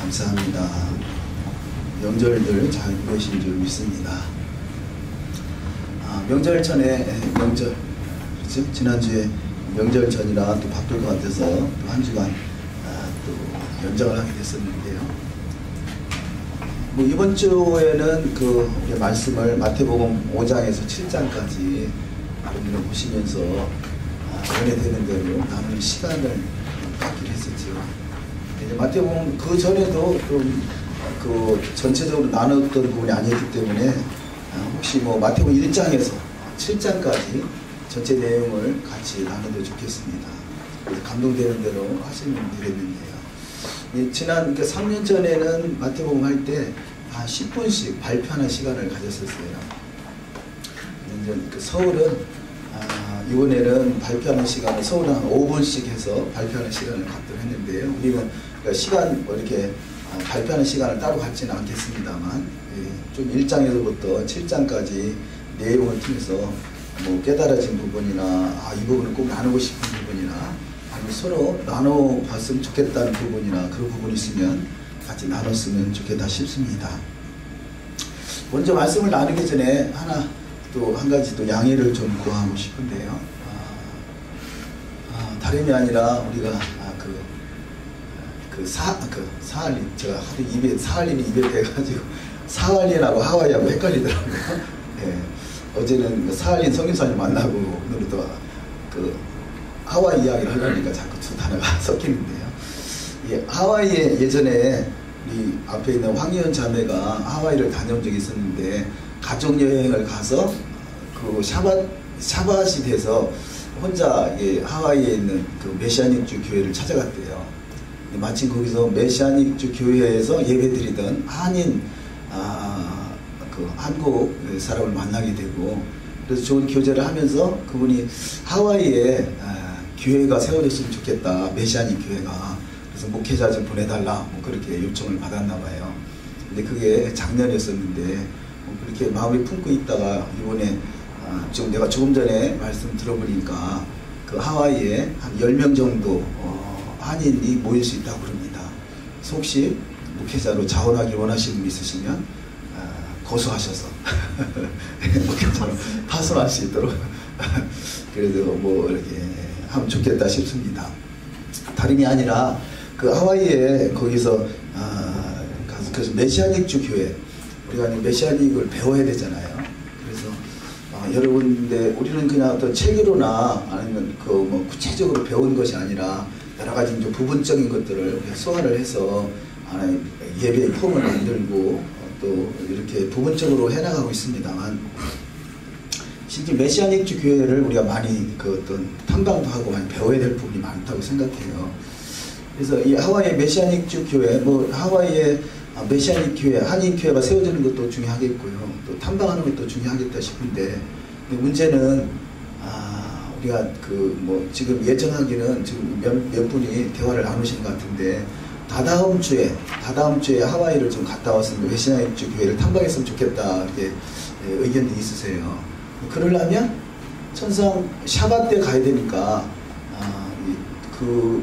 감사합니다. 명절들 잘 보내신 줄 믿습니다. 명절 전에 명절, 그렇죠? 지난주에 명절 전이라 또 바쁠 것 같아서 또 한 주간 또 연장을 하게 됐었는데요. 뭐 이번 주에는 그 말씀을 마태복음 5장에서 7장까지 여러분들 보시면서 연회되는 대로 나누는 시간을 갖기로 했었죠. 이제 마태복음 그 전에도 좀 그 전체적으로 나눴던 부분이 아니었기 때문에 혹시 뭐 마태복음 1장에서 7장까지 전체 내용을 같이 나눠도 좋겠습니다. 그래서 감동되는 대로 하시면 되겠는데요. 지난 3년 전에는 마태복음 할 때 한 10분씩 발표하는 시간을 가졌었어요. 서울은 이번에는 발표하는 시간을 서울은 한 5분씩 해서 발표하는 시간을 갖도록 했는데요. 우리는 시간 이렇게 발표하는 시간을 따로 갖지는 않겠습니다만 좀 1장에서부터 7장까지 내용을 통해서 뭐 깨달아진 부분이나 이 부분을 꼭 나누고 싶은 부분이나 아니면 서로 나눠봤으면 좋겠다는 부분이나 그런 부분이 있으면 같이 나눴으면 좋겠다 싶습니다. 먼저 말씀을 나누기 전에 또 한 가지 또 양해를 좀 구하고 싶은데요. 다름이 아니라 우리가 사할린, 제가 하도 사할린이 입에 대가지고 사할린하고 하와이하고 헷갈리더라고요. 네. 어제는 사할린 성교사님 만나고 오늘은 또 하와이 이야기를 하려니까 자꾸 두 단어가 섞이는데요. 하와이에 예전에 우리 앞에 있는 황희연 자매가 하와이를 다녀온 적이 있었는데 가족여행을 가서 그 샤밧이 돼서 혼자 하와이에 있는 그 메시아닉주 교회를 찾아갔대요. 마침 거기서 메시아닉주 교회에서 예배드리던 한인 그 한국 사람을 만나게 되고 그래서 좋은 교제를 하면서 그분이 하와이에 교회가 세워졌으면 좋겠다, 메시아닉 교회가. 그래서 목회자 좀 보내달라 뭐 그렇게 요청을 받았나 봐요. 근데 그게 작년이었었는데 그렇게 마음에 품고 있다가 이번에 지금 내가 조금 전에 말씀 들어보니까 그 하와이에 한 10명 정도 한인이 모일 수 있다고 그럽니다. 혹시 목회자로 자원하기 원하시는 분 있으시면 고소하셔서 목회자로 파송할 수 있도록 그래도 뭐 이렇게 하면 좋겠다 싶습니다. 다름이 아니라 그 하와이에 거기서 가서 그래서 메시아닉주 교회 우리가 메시아닉을 배워야 되잖아요. 그래서 여러분들 우리는 그냥 어떤 책으로나 아니면 그 뭐 구체적으로 배운 것이 아니라 여러 가지 좀 부분적인 것들을 소화를 해서 예배의 폼을 만들고 또 이렇게 부분적으로 해나가고 있습니다만 실제 메시아닉주 교회를 우리가 많이 그 어떤 탐방도 하고 많이 배워야 될 부분이 많다고 생각해요. 그래서 이 하와이의 메시아닉주 교회, 뭐 하와이의 메시아닉 교회, 한인 교회가 세워지는 것도 중요하겠고요. 또 탐방하는 것도 중요하겠다 싶은데 문제는 우리가 뭐 지금 예정하기는 지금 몇 분이 대화를 나누신 것 같은데 다다음 주에 하와이를 좀 갔다 왔으면 메시아닉주 교회를 탐방했으면 좋겠다 이렇게 의견도 있으세요. 그러려면 천상 샤밧 때 가야 되니까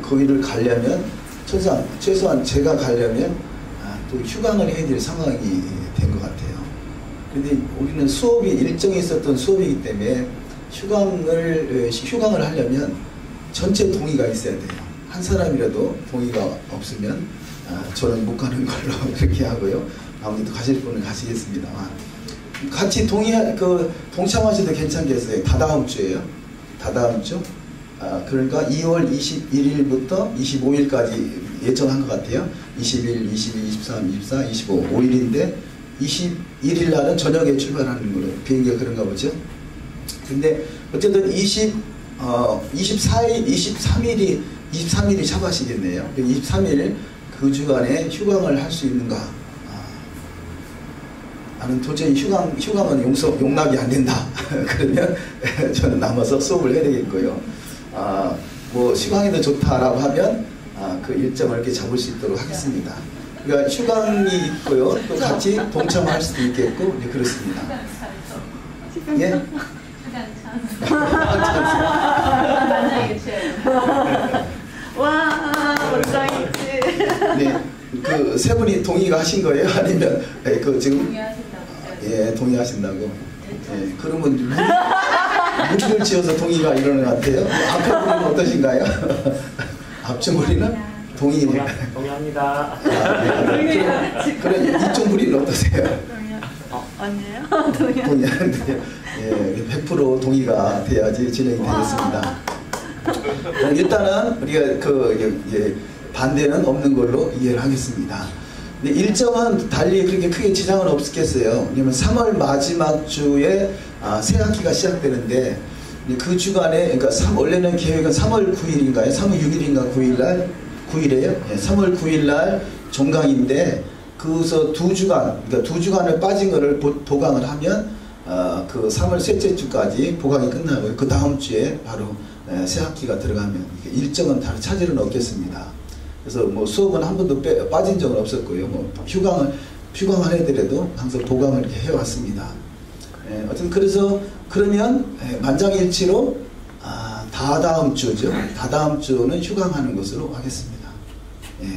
거기를 가려면 최소한 제가 가려면 또 휴강을 해야 될 상황이 된 것 같아요. 그런데 우리는 수업이 일정이 있었던 수업이기 때문에 휴강을 하려면 전체 동의가 있어야 돼요. 한 사람이라도 동의가 없으면 저는 못 가는 걸로 그렇게 하고요. 아무래도 가실 분은 가시겠습니다만 같이 동참하셔도 괜찮겠어요. 다다음 주에요. 다다음 주. 그러니까 2월 21일부터 25일까지 예정한 것 같아요. 21, 22, 23, 24, 25, 5일인데 21일 날은 저녁에 출발하는 걸로 비행기가 그런가 보죠. 근데 어쨌든 23일, 23일이 샤밧이겠네요. 23일 그 주간에 휴강을 할 수 있는가? 나는 도저히 휴강은 용납이 안 된다. 그러면 저는 남아서 수업을 해야 되겠고요. 뭐 휴강이 더 좋다라고 하면 그 일정을 이렇게 잡을 수 있도록 하겠습니다. 그러니까 휴강이 있고요. 또 같이 동참할 수도 있겠고 이제 그렇습니다. 예? 와, 짱이지. 네. 그 세 분이 동의가 하신 거예요? 아니면 그 지금 동의하신다고. 예, 동의하신다고. 예, 그러면 무리를 지어서 동의가 이러는 것 같아요. 앞에 분은 어떠신가요? 앞쪽 무리는 동의. 동의합니다. 그럼 이쪽 무리는 어떠세요? 아니에요? 동의하는데요. 예, 100% 동의가 돼야지 진행이 되겠습니다. 일단은 우리가 반대는 없는 걸로 이해를 하겠습니다. 근데 일정은 달리 그렇게 크게 지장은 없겠어요. 왜냐면 3월 마지막 주에 새 학기가 시작되는데 그 주간에 그러니까 원래는 계획은 3월 9일인가요? 3월 6일인가 9일이에요? 예, 3월 9일날 종강인데 그래서 2주간 그러니까 2주간을 빠진 거를 보강을 하면 그 3월 셋째 주까지 보강이 끝나고요. 그 다음 주에 바로 새 학기가 들어가면 일정은 다른 차질은 없겠습니다. 그래서 뭐 수업은 한 번도 빠진 적은 없었고요. 뭐 휴강을 해더라도 항상 보강을 이렇게 해왔습니다. 어쨌든 그래서 그러면 만장일치로 다다음 주죠. 다다음 주는 휴강하는 것으로 하겠습니다. 예,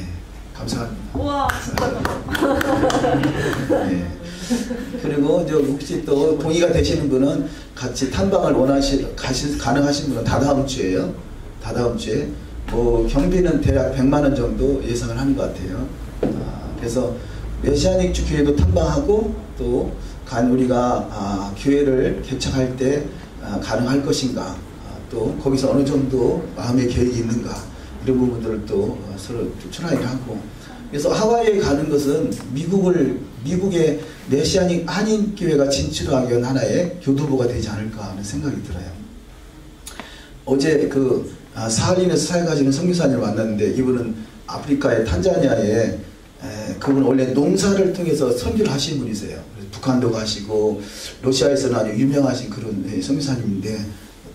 감사합니다. 우와, 진짜. 예. 그리고 이제 혹시 또 동의가 되시는 분은 같이 탐방을 가능하신 분은 다다음 주에요. 다다음 주에 뭐 경비는 대략 100만 원 정도 예상을 하는 것 같아요. 그래서 메시아닉 교회도 탐방하고 또 우리가 교회를 개척할 때 가능할 것인가, 또 거기서 어느 정도 마음의 계획이 있는가 이런 부분들을 또 서로 추라이를 하고. 그래서 하와이에 가는 것은 미국의 메시아닉 한인 교회가 진출하기 위한 하나의 교두보가 되지 않을까 하는 생각이 들어요. 어제 사할린에서 살가지는 선교사님을 만났는데 이분은 아프리카의 탄자니아에 그분은 원래 농사를 통해서 선교를 하신 분이세요. 북한도 가시고 러시아에서는 아주 유명하신 그런 선교사님인데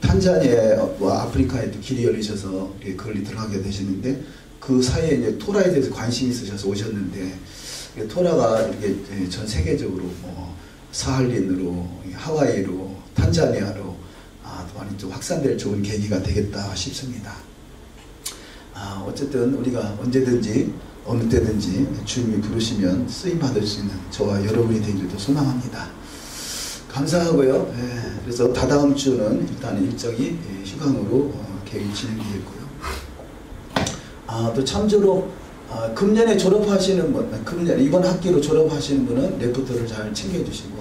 탄자니아와 아프리카에도 길이 열리셔서 그걸리 들어가게 되시는데 그 사이에 이제 토라에 대해서 관심이 있으셔서 오셨는데 토라가 이게 전 세계적으로 사할린으로 하와이로 탄자니아로 많이 좀 확산될 좋은 계기가 되겠다 싶습니다. 어쨌든 우리가 언제든지 어느 때든지 주님이 부르시면 쓰임 받을 수 있는 저와 여러분이 되기를 소망합니다. 감사하고요. 그래서 다다음 주는 일단 일정이 휴강으로 계획이 진행되겠고요. 또 참조로 금년에 졸업하시는 분, 이번 학기로 졸업하시는 분은 레포트를 잘 챙겨주시고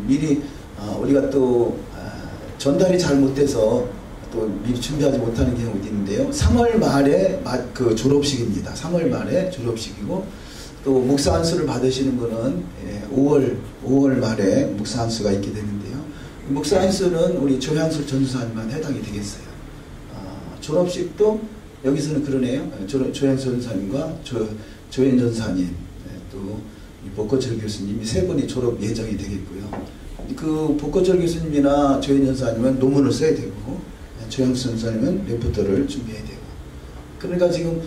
미리 우리가 또 전달이 잘못돼서 또 미리 준비하지 못하는 경우도 있는데요. 3월 말에 졸업식입니다. 3월 말에 졸업식이고 또 묵사 안수를 받으시는 분은 5월 말에 묵사 안수가 있게 되는데요. 묵사 안수는 우리 조향수 전도사님만 해당이 되겠어요. 졸업식도 여기서는 그러네요. 조향수 전도사님과 조현 전사님 또 복거철 교수님 이 세 분이 졸업 예정이 되겠고요. 그 복거철 교수님이나 조현 전사님은 논문을 써야 되고 조향수 전사님은 레포터를 준비해야 되고 그러니까 지금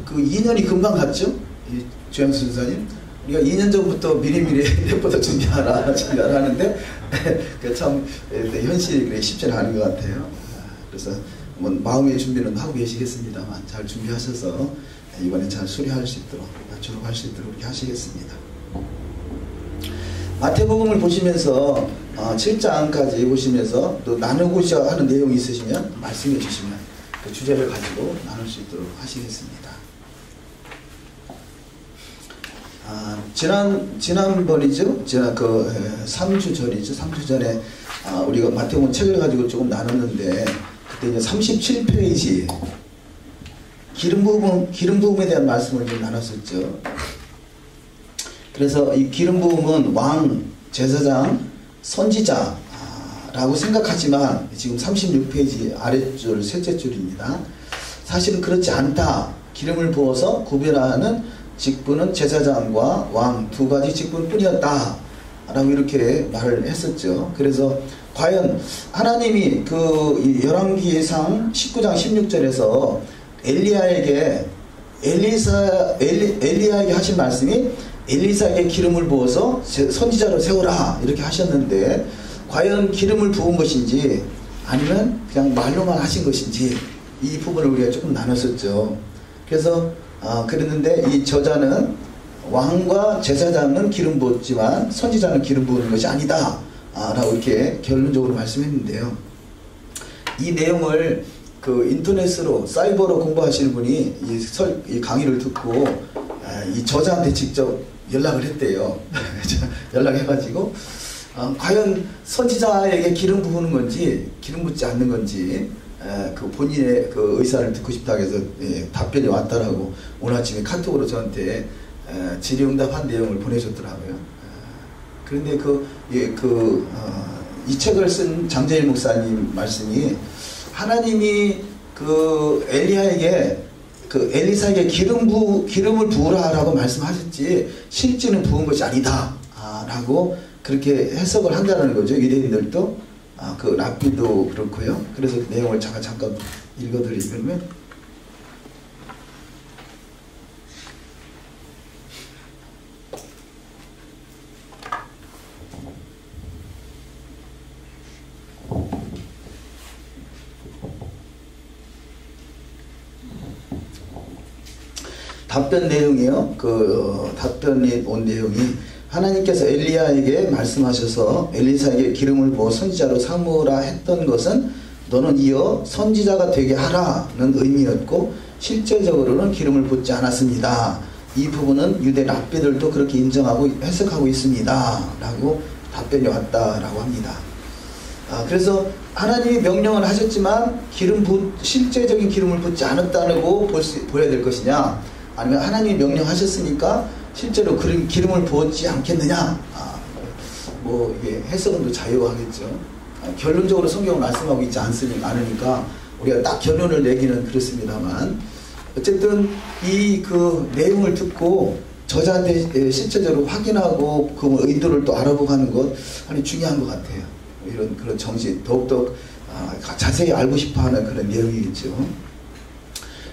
그 2년이 금방 갔죠. 조향수 전사님 우리가 2년 전부터 미리미리 레포터 준비하라 하는데 참 현실이 쉽지 않은 것 같아요. 그래서 뭐 마음의 준비는 하고 계시겠습니다만 잘 준비하셔서 이번에 잘 수료할 수 있도록 졸업할 수 있도록 그렇게 하시겠습니다. 마태복음을 보시면서 7장까지 보시면서 또 나누고자 하는 내용이 있으시면 말씀해 주시면 그 주제를 가지고 나눌 수 있도록 하시겠습니다. 지난번이죠? 3주 전이죠? 3주 전에 우리가 마태복음 책을 가지고 조금 나눴는데 그때 이제 37페이지 기름 부음에 대한 말씀을 좀 나눴었죠. 그래서 이 기름 부음은 왕, 제사장, 선지자라고 생각하지만 지금 36페이지 아랫줄 셋째 줄입니다. 사실은 그렇지 않다. 기름을 부어서 구별하는 직분은 제사장과 왕 두 가지 직분뿐이었다 라고 이렇게 말을 했었죠. 그래서 과연 하나님이 그 열왕기상 19장 16절에서 엘리야에게 하신 말씀이 엘리사에게 기름을 부어서 선지자로 세우라 이렇게 하셨는데 과연 기름을 부은 것인지 아니면 그냥 말로만 하신 것인지 이 부분을 우리가 조금 나눴었죠. 그래서 그랬는데 이 저자는 왕과 제사장은 기름 부었지만 선지자는 기름 부은 것이 아니다 라고 이렇게 결론적으로 말씀했는데요. 이 내용을 그 인터넷으로 사이버로 공부하시는 분이 이 강의를 듣고 이 저자한테 직접 연락을 했대요. 연락해가지고 과연 선지자에게 기름 부으는 건지 기름 붓지 않는 건지 그 본인의 그 의사를 듣고 싶다고 해서 답변이 왔다라고 오늘 아침에 카톡으로 저한테 질의응답한 내용을 보내줬더라고요. 그런데 이 책을 쓴 장재일 목사님 말씀이 하나님이 그 엘리야에게 그 엘리사에게 기름을 부으라라고 말씀하셨지 실제는 부은 것이 아니다 라고 그렇게 해석을 한다는 거죠. 유대인들도 그 랍비도 그렇고요. 그래서 그 내용을 잠깐 읽어드리면 답변 내용이요. 답변이 온 내용이 하나님께서 엘리야에게 말씀하셔서 엘리사에게 기름을 부어 선지자로 삼으라 했던 것은 너는 이어 선지자가 되게 하라는 의미였고 실제적으로는 기름을 붓지 않았습니다. 이 부분은 유대 랍비들도 그렇게 인정하고 해석하고 있습니다. 라고 답변이 왔다라고 합니다. 그래서 하나님이 명령을 하셨지만 실제적인 기름을 붓지 않았다고 보여야 될 것이냐, 아니면 하나님이 명령하셨으니까 실제로 기름을 부었지 않겠느냐, 이게 해석은 또 자유하겠죠. 결론적으로 성경은 말씀하고 있지 않으니까 우리가 딱 결론을 내기는 그렇습니다만, 어쨌든 그 내용을 듣고 저자한테 실제적으로 확인하고 그 의도를 또 알아보고 하는 것 아주 중요한 것 같아요. 그런 정신 더욱더 자세히 알고 싶어하는 그런 내용이겠죠.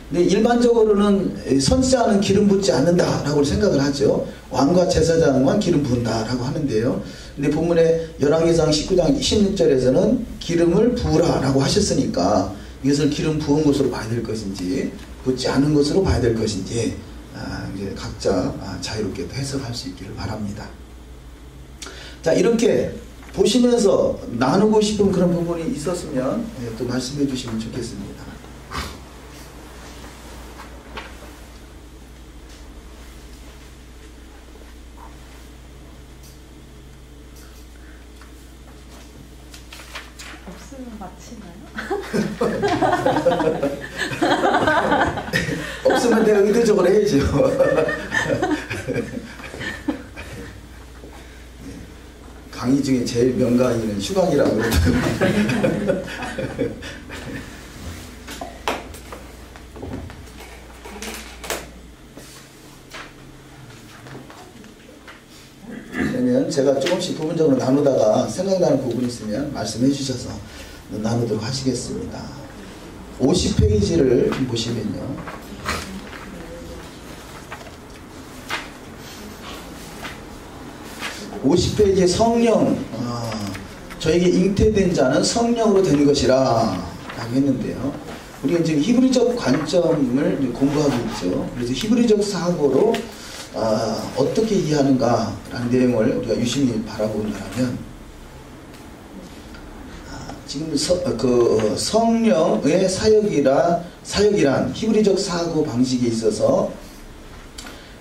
근데 일반적으로는 선지자는 기름 붓지 않는다라고 생각을 하죠. 왕과 제사장만 기름 부은다라고 하는데요. 근데 본문의 열왕기상 19장 16절에서는 기름을 부으라라고 하셨으니까 이것을 기름 부은 것으로 봐야 될 것인지 붓지 않은 것으로 봐야 될 것인지 이제 각자 자유롭게 해석할 수 있기를 바랍니다. 자, 이렇게 보시면서 나누고 싶은 그런 부분이 있었으면 또 말씀해 주시면 좋겠습니다. 없으면 마치나요? 없으면 내가 의도적으로 해야죠. 강의 중에 제일 명강의는 휴강이라고 그러더라고요. 그러면 제가 조금씩 부분적으로 나누다가 생각나는 부분이 있으면 말씀해 주셔서 나누도록 하시겠습니다. 50페이지를 보시면요. (50페이지에) 성령, 저에게 잉태된 자는 성령으로 되는 것이라 라고 했는데요. 우리가 지금 히브리적 관점을 공부하고 있죠. 그래서 히브리적 사고로 어떻게 이해하는가 라는 내용을 우리가 유심히 바라본다면, 지금 성령의 사역이란 히브리적 사고 방식에 있어서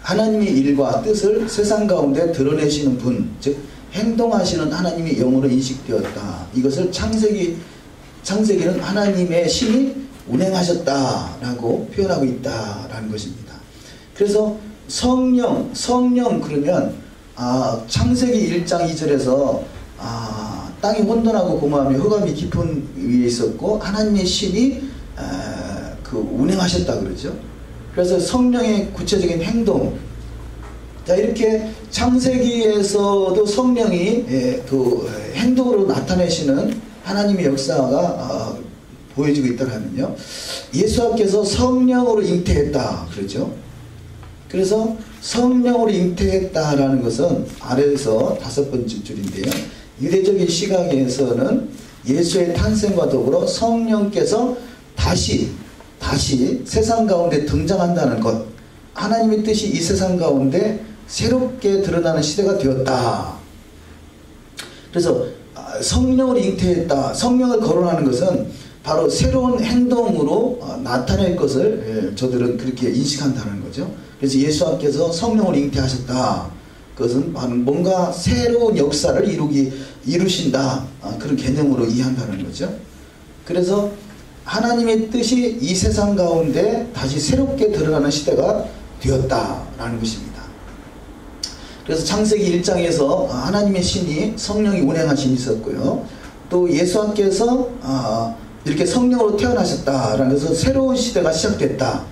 하나님의 일과 뜻을 세상 가운데 드러내시는 분, 즉 행동하시는 하나님의 영으로 인식되었다. 이것을 창세기는 하나님의 신이 운행하셨다라고 표현하고 있다라는 것입니다. 그래서 성령 그러면 창세기 1장 2절에서 땅이 혼돈하고 공허하며 흑암이 깊은 위에 있었고 하나님의 신이 운행하셨다 그러죠. 그래서 성령의 구체적인 행동, 자, 이렇게 창세기에서도 성령이 행동으로 나타내시는 하나님의 역사가 보여지고 있다면요, 예수님께서 성령으로 잉태했다 그러죠. 그래서 성령으로 잉태했다라는 것은 아래에서 5번째 줄인데요, 유대적인 시각에서는 예수의 탄생과 더불어 성령께서 다시 세상 가운데 등장한다는 것, 하나님의 뜻이 이 세상 가운데 새롭게 드러나는 시대가 되었다. 그래서 성령을 잉태했다. 성령을 거론하는 것은 바로 새로운 행동으로 나타낼 것을 저들은 그렇게 인식한다는 거죠. 그래서 예수님께서 성령을 잉태하셨다. 그것은 뭔가 새로운 역사를 이루신다. 그런 개념으로 이해한다는 거죠. 그래서 하나님의 뜻이 이 세상 가운데 다시 새롭게 드러나는 시대가 되었다라는 것입니다. 그래서 창세기 1장에서 하나님의 신이 성령이 운행하심이 있었고요. 또 예수님께서 이렇게 성령으로 태어나셨다라는 것은 새로운 시대가 시작됐다.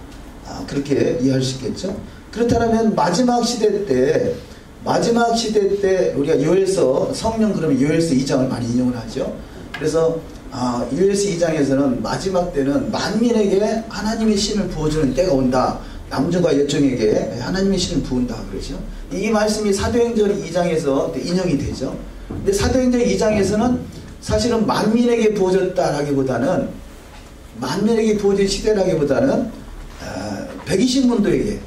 그렇게 이해할 수 있겠죠. 그렇다면 마지막 시대 때 우리가 요엘서 성령 그러면 요엘서 2장을 많이 인용을 하죠. 그래서 요엘서 2장에서는 마지막 때는 만민에게 하나님의 신을 부어주는 때가 온다. 남종과 여종에게 하나님의 신을 부은다 그러죠. 이 말씀이 사도행전 2장에서 인용이 되죠. 근데 사도행전 2장에서는 사실은 만민에게 부어졌다라기보다는 만민에게 부어진 시대라기보다는 120문도에게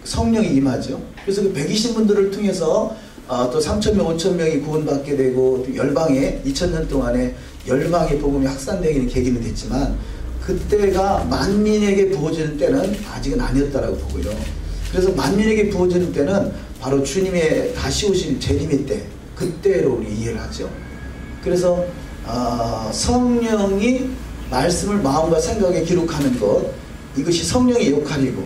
성령이 임하죠. 그래서 그 120문도를 통해서 또 3,000명, 5,000명이 구원받게 되고 또 열방에 2000년 동안에 열방의 복음이 확산되기는 계기는 됐지만 그때가 만민에게 부어지는 때는 아직은 아니었다라고 보고요. 그래서 만민에게 부어지는 때는 바로 주님의 다시 오신 재림의 때, 그때로 우리 이해를 하죠. 그래서 성령이 말씀을 마음과 생각에 기록하는 것, 이것이 성령의 역할이고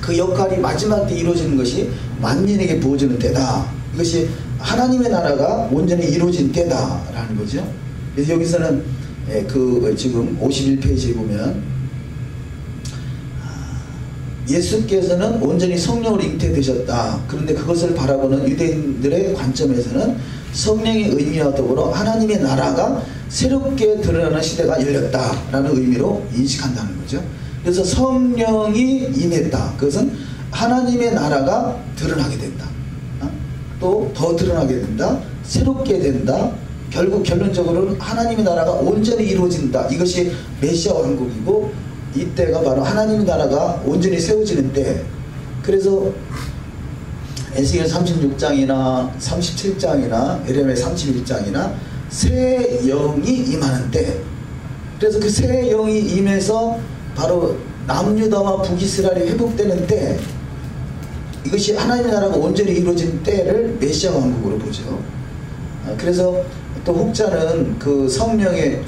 그 역할이 마지막 때 이루어지는 것이 만민에게 부어지는 때다. 이것이 하나님의 나라가 온전히 이루어진 때다라는 거죠. 그래서 여기서는 지금 51페이지에 보면 예수께서는 온전히 성령으로 잉태되셨다. 그런데 그것을 바라보는 유대인들의 관점에서는 성령의 의미와 더불어 하나님의 나라가 새롭게 드러나는 시대가 열렸다라는 의미로 인식한다는 거죠. 그래서 성령이 임했다. 그것은 하나님의 나라가 드러나게 된다. 또 더 드러나게 된다. 새롭게 된다. 결국 결론적으로는 하나님의 나라가 온전히 이루어진다. 이것이 메시아 왕국이고 이때가 바로 하나님의 나라가 온전히 세워지는 때. 그래서 에스겔 36장이나 37장이나 예레미야 31장이나 새 영이 임하는 때. 그래서 그 새 영이 임해서 바로 남유다와 북이스라엘이 회복되는 때, 이것이 하나님의 나라가 온전히 이루어진 때를 메시아 왕국으로 보죠. 그래서 또 혹자는 그 성령의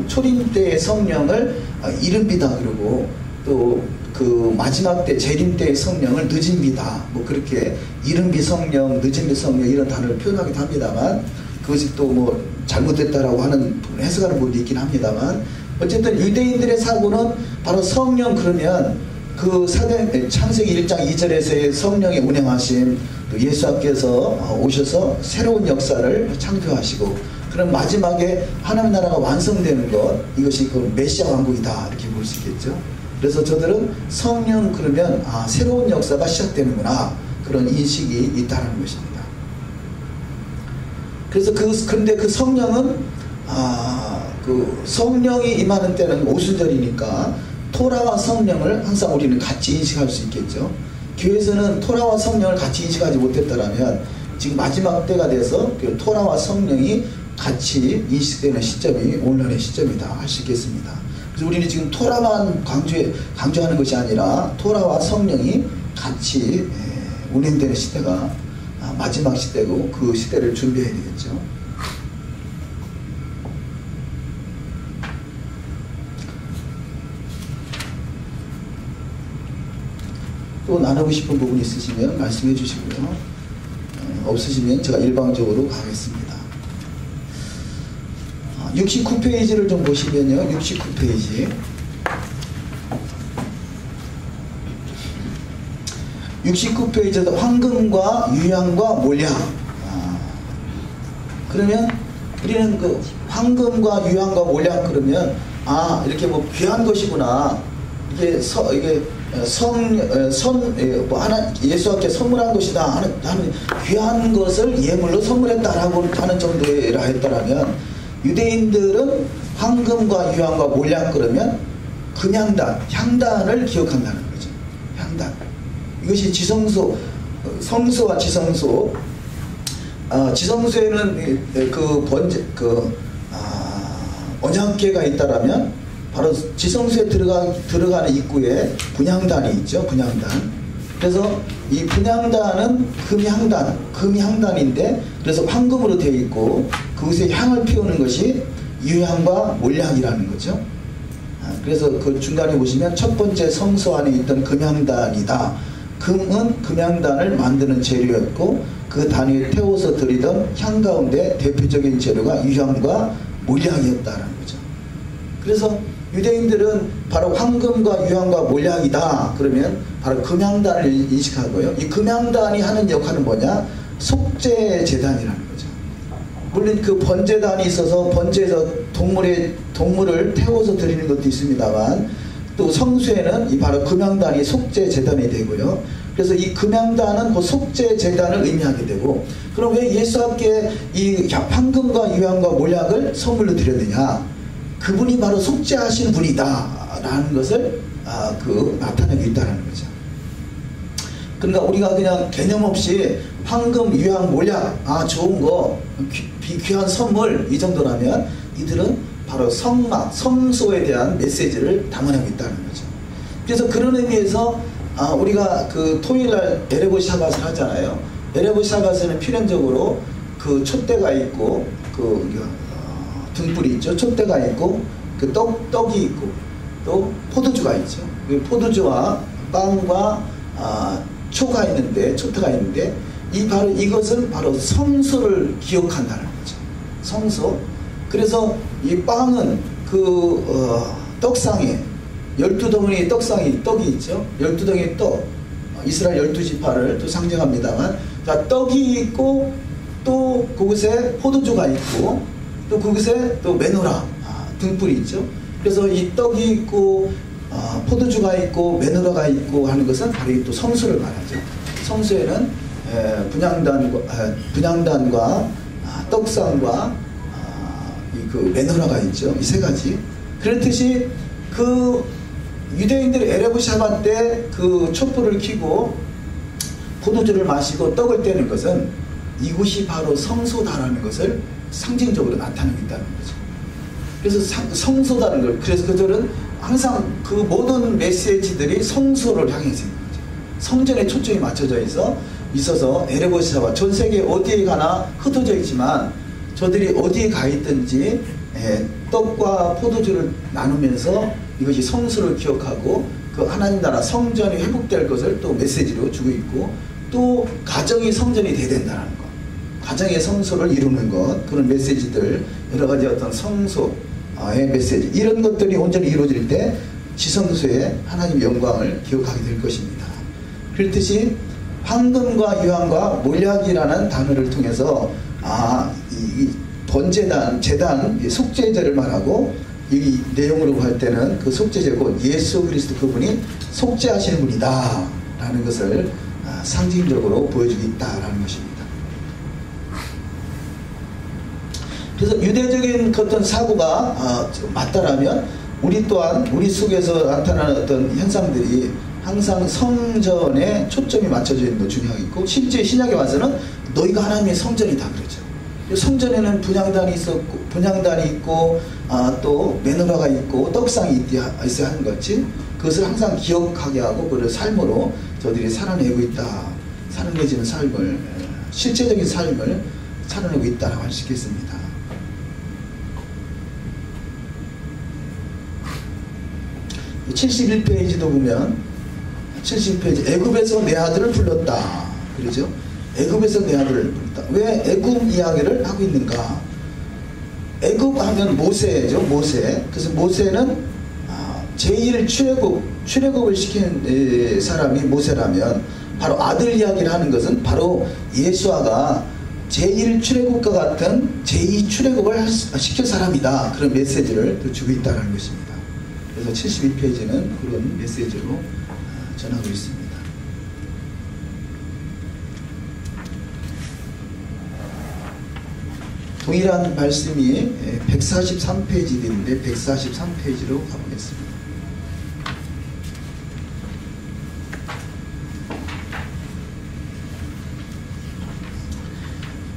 초림 때의 성령을 이른비다 그러고 또 그 마지막 때 재림 때의 성령을 늦은비다, 뭐 그렇게 이른비 성령, 늦은비 성령 이런 단어를 표현하기도 합니다만 그것이 또 뭐 잘못됐다라고 하는 해석하는 분도 있긴 합니다만 어쨌든 유대인들의 사고는 바로 성령 그러면 그 창세기 1장 2절에서의 성령의 운행하심, 또 예수님께서 오셔서 새로운 역사를 창조하시고 그럼 마지막에 하나님 나라가 완성되는 것, 이것이 그 메시아 왕국이다 이렇게 볼 수 있겠죠. 그래서 저들은 성령 그러면 새로운 역사가 시작되는구나 그런 인식이 있다는 것입니다. 그래서 근데 그 성령은 그 성령이 임하는 때는 오순절이니까 토라와 성령을 항상 우리는 같이 인식할 수 있겠죠. 교회에서는 토라와 성령을 같이 인식하지 못했다면 지금 마지막 때가 돼서 그 토라와 성령이 같이 인식되는 시점이 오늘날의 시점이다 할 수 있겠습니다. 그래서 우리는 지금 토라만 강조하는 것이 아니라 토라와 성령이 같이 운행되는 시대가 마지막 시대고 그 시대를 준비해야 되겠죠. 또 나누고 싶은 부분이 있으시면 말씀해 주시고요. 없으시면 제가 일방적으로 가겠습니다. 69페이지를 좀 보시면요. 69페이지. 69페이지에서 황금과 유향과 몰약. 그러면 우리는 그 황금과 유향과 몰약 그러면 이렇게 뭐 귀한 것이구나. 이게 예수님께 선물한 것이다 하는 귀한 것을 예물로 선물했다라고 하는 정도라 했더라면 유대인들은 황금과 유향과 몰약 그러면 금향단, 향단을 기억한다는 거죠. 향단. 이것이 지성소, 성소와 지성소. 지성소에는 언약궤가 있다라면 바로 지성소에 들어가는 입구에 분향단이 있죠. 분향단. 그래서 이 분향단은 금향단인데 그래서 황금으로 되어 있고 그곳에 향을 피우는 것이 유향과 몰향이라는 거죠. 그래서 그 중간에 보시면 첫 번째 성소 안에 있던 금향단이다. 금은 금향단을 만드는 재료였고 그 단 위에 태워서 드리던 향 가운데 대표적인 재료가 유향과 몰향이었다는 거죠. 그래서 유대인들은 바로 황금과 유향과 몰향이다 그러면 바로 금향단을 인식하고요. 이 금향단이 하는 역할은 뭐냐? 속죄 제단이라는 거죠. 물론 그 번제단이 있어서 번제에서 동물을 태워서 드리는 것도 있습니다만 또 성수에는 이 바로 금향단이 속죄 제단이 되고요. 그래서 이 금향단은 그 속죄 제단을 의미하게 되고, 그럼 왜 예수께 이 황금과 유향과 몰약을 선물로 드렸느냐? 그분이 바로 속죄하신 분이다라는 것을 나타내고 있다는 거죠. 그러니까 우리가 그냥 개념 없이 황금, 유향, 몰약, 좋은 거, 귀한 선물 이 정도라면 이들은 바로 성막, 성소에 대한 메시지를 담아내고 있다는 거죠. 그래서 그런 의미에서 우리가 그 토요일날 에레보 샤밧을 하잖아요. 에레보 샤밧에는 필연적으로 그 촛대가 있고 등불이 있죠. 촛대가 있고 그 떡이 있고 또 포도주가 있죠. 포도주와 빵과 초가 있는데 촛대가 있는데 이것은 바로 성소를 기억한다는 거죠. 성소. 그래서 이 빵은 떡상에 12덩어리의 떡이 있죠. 12덩이의 떡. 이스라엘 12지파를 또 상징합니다만, 자, 떡이 있고, 또 그곳에 포도주가 있고, 또 그곳에 또 메노라, 등불이 있죠. 그래서 이 떡이 있고, 포도주가 있고, 메노라가 있고 하는 것은 바로 또 성수를 말하죠. 성수에는 분향단과 떡상과 그 메노라가 있죠. 이 세 가지. 그렇듯이 유대인들이 에레브 샤밧 때 그 촛불을 켜고 포도주를 마시고 떡을 떼는 것은 이곳이 바로 성소다라는 것을 상징적으로 나타내고 있다는 거죠. 그래서 성소다는 걸, 그래서 그들은 항상 그 모든 메시지들이 성소를 향해 있는 거죠. 성전에 초점이 맞춰져 있어서 에레브 샤밧 전 세계 어디에 가나 흩어져 있지만 저들이 어디에 가 있든지 떡과 포도주를 나누면서 이것이 성수를 기억하고 그 하나님 나라 성전이 회복될 것을 또 메시지로 주고 있고, 또 가정이 성전이 돼야 된다는 것, 가정의 성소를 이루는 것, 그런 메시지들, 여러 가지 어떤 성소의 메시지, 이런 것들이 온전히 이루어질 때 지성소에 하나님의 영광을 기억하게 될 것입니다. 그렇듯이 황금과 유향과 몰약이라는 단어를 통해서 이 번제단, 제단, 속죄제를 말하고, 이 내용으로 볼 때는 그 속죄제고 예수 그리스도 그분이 속죄하시는 분이다 라는 것을 상징적으로 보여주고 있다라는 것입니다. 그래서 유대적인 어떤 사고가 맞다라면 우리 또한 우리 속에서 나타나는 어떤 현상들이 항상 성전에 초점이 맞춰져 있는 거 중요하겠고, 실제 신약에 와서는 너희가 하나님의 성전이다 그러죠. 성전에는 분향단이 있고 또 메노라가 있고 떡상이 있어야 하는 것이, 그것을 항상 기억하게 하고 그를 삶으로 저들이 살아내고 있다, 살아내지는 삶을, 실제적인 삶을 살아내고 있다라고 할 수 있겠습니다. 이 71페이지도 보면 71페이지 애굽에서 내 아들을 불렀다 그러죠. 애굽에서 내 아들을 불렀다. 왜 애굽 이야기를 하고 있는가? 애굽 하면 모세죠. 모세. 그래서 모세는 제1 출애굽을 시킨 사람이 모세라면 바로 아들 이야기를 하는 것은 바로 예수아가 제1 출애굽과 같은 제2 출애굽을 시킬 사람이다. 그런 메시지를 또 주고 있다는 것입니다. 그래서 72페이지는 그런 메시지로 전하고 있습니다. 동일한 말씀이 143페이지 되는데 143페이지로 가보겠습니다.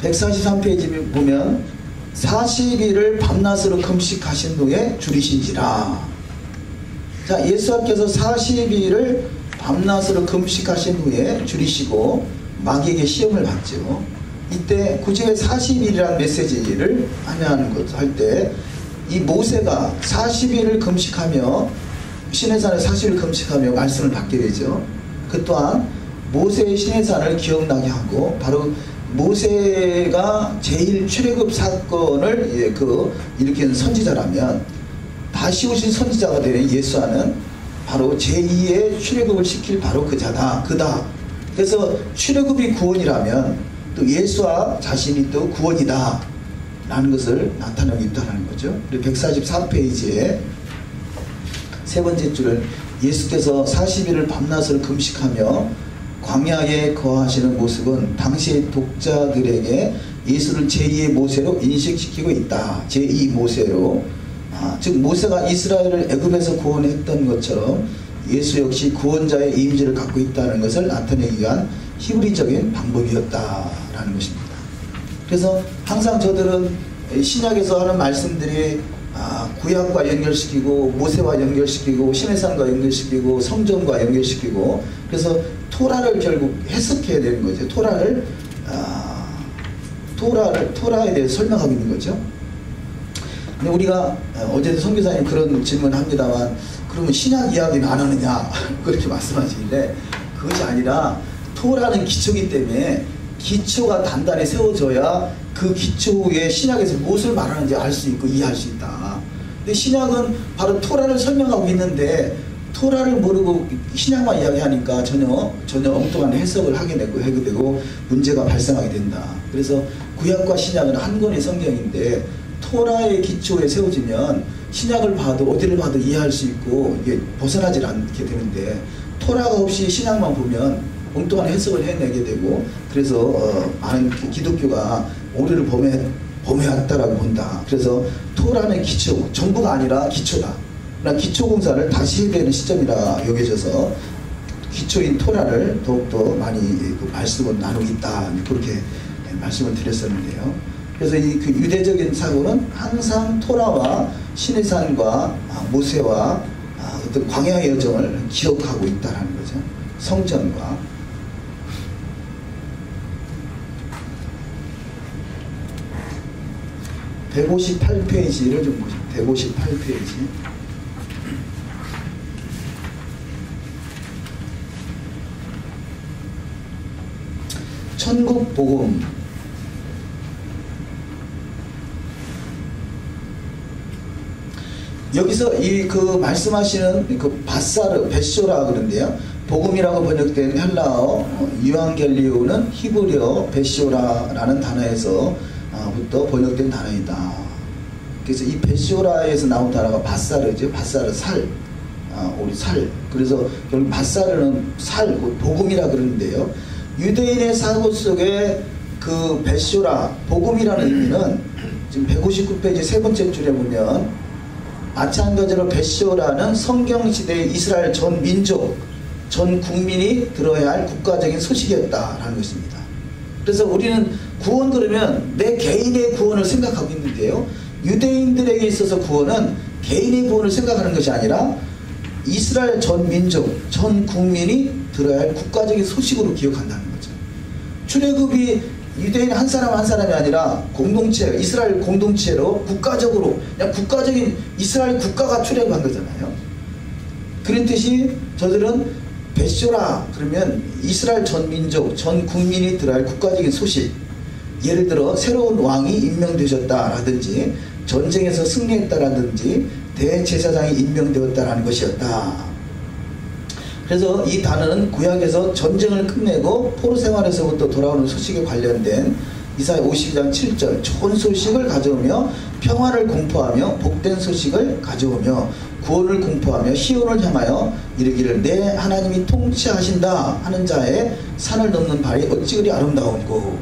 143페이지 보면 40일을 밤낮으로 금식하신 후에 줄이신지라. 자, 예수께서 40일을 밤낮으로 금식하신 후에 줄이시고 마귀에게 시험을 받죠. 이때 굳이 왜 40일이라는 메시지를 하냐는 것 할 때, 이 모세가 40일을 금식하며 시내산에 40일 금식하며 말씀을 받게 되죠. 그 또한 모세의 시내산을 기억나게 하고, 바로 모세가 제일 출애굽 사건을 일으키는 선지자라면 다시 오신 선지자가 되는 예수와는 바로 제2의 출애굽을 시킬 바로 그다. 그래서 출애굽이 구원이라면 또 예수와 자신이 또 구원이다 라는 것을 나타내고 있다는 거죠. 그리고 144페이지에 세 번째 줄을, 예수께서 40일을 밤낮으로 금식하며 광야에 거하시는 모습은 당시의 독자들에게 예수를 제2의 모세로 인식시키고 있다. 제2 모세로. 즉 모세가 이스라엘을 애굽에서 구원했던 것처럼 예수 역시 구원자의 임재를 갖고 있다는 것을 나타내기 위한 히브리적인 방법이었다라는 것입니다. 그래서 항상 저들은 신약에서 하는 말씀들이 구약과 연결시키고 모세와 연결시키고 시내산과 연결시키고 성전과 연결시키고, 그래서 토라를 결국 해석해야 되는 거죠. 토라에 대해서 설명하고 있는 거죠. 근데 우리가 어제도 선교사님 그런 질문을 합니다만, 그러면 신약 이야기는 안 하느냐 그렇게 말씀하시는데, 그것이 아니라 토라는 기초이기 때문에 기초가 단단히 세워져야 그 기초 위에 신약에서 무엇을 말하는지 알 수 있고 이해할 수 있다. 근데 신약은 바로 토라를 설명하고 있는데 토라를 모르고 신약만 이야기하니까 전혀 엉뚱한 해석을 하게 되고 문제가 발생하게 된다. 그래서 구약과 신약은 한 권의 성경인데 토라의 기초에 세워지면 신약을 봐도 어디를 봐도 이해할 수 있고 이게 벗어나질 않게 되는데, 토라가 없이 신약만 보면 엉뚱한 해석을 해내게 되고, 그래서 많은 기독교가 오류를 범해왔다라고 본다. 그래서 토라는 기초, 전부가 아니라 기초다. 그러나 기초 공사를 다시 해야 되는 시점이라 여겨져서 기초인 토라를 더욱더 많이 말씀을 나누고 있다. 그렇게 말씀을 드렸었는데요. 그래서 이 유대적인 사고는 항상 토라와 시내산과 모세와 어떤 광야의 여정을 기억하고 있다는 거죠. 성전과. (158페이지를) 좀 보시죠. 158페이지. 천국 복음. 여기서 말씀하시는 바사르, 베쇼라 그런데요. 복음이라고 번역된 헬라어 유앙겔리오는 히브리어 베쇼라라는 단어에서 부터 번역된 단어이다. 그래서 이 베쇼라에서 나온 단어가 바사르죠. 바사르 살, 우리 살. 그래서 결국 바사르는 살, 복음이라 그러는데요. 유대인의 사고 속에 그 베쇼라, 복음이라는 의미는 지금 159페이지 세 번째 줄에 보면 마찬가지로 베쇼라는 성경시대의 이스라엘 전 민족, 전 국민이 들어야 할 국가적인 소식이었다라는 것입니다. 그래서 우리는 구원 그러면 내 개인의 구원을 생각하고 있는데요. 유대인들에게 있어서 구원은 개인의 구원을 생각하는 것이 아니라 이스라엘 전 민족, 전 국민이 들어야 할 국가적인 소식으로 기억한다는 거죠. 출애굽이 유대인 한 사람 한 사람이 아니라 공동체, 이스라엘 공동체로 국가적으로, 그냥 국가적인 이스라엘 국가가 출애굽한 거잖아요. 그런 뜻이 저들은 베쇼라 그러면 이스라엘 전 민족, 전 국민이 들어야 할 국가적인 소식, 예를 들어 새로운 왕이 임명되셨다라든지 전쟁에서 승리했다라든지 대제사장이 임명되었다라는 것이었다. 그래서 이 단어는 구약에서 전쟁을 끝내고 포로 생활에서부터 돌아오는 소식에 관련된 이사야 52장 7절 좋은 소식을 가져오며 평화를 공포하며 복된 소식을 가져오며 구원을 공포하며 시온을 향하여 이르기를 내 하나님이 통치하신다 하는 자의 산을 넘는 발이 어찌 그리 아름다운고,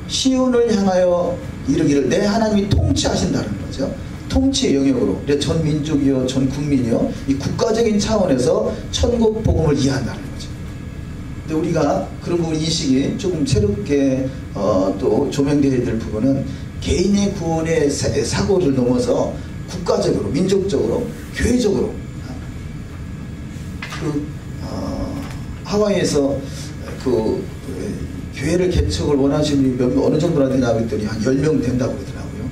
시온을 향하여 이르기를 내 하나님이 통치하신다는 거죠. 통치의 영역으로, 전 민족이요 전 국민이요 이 국가적인 차원에서 천국 복음을 이해한다는 거죠. 근데 우리가 그런 부분 인식이 조금 새롭게 또 조명되어야 될 부분은 개인의 구원의 사고를 넘어서 국가적으로, 민족적으로, 교회적으로 하와이에서 교회를 개척을 원하시는 분이 어느 정도나 되냐고 했더니 한 10명 된다고 그러더라고요.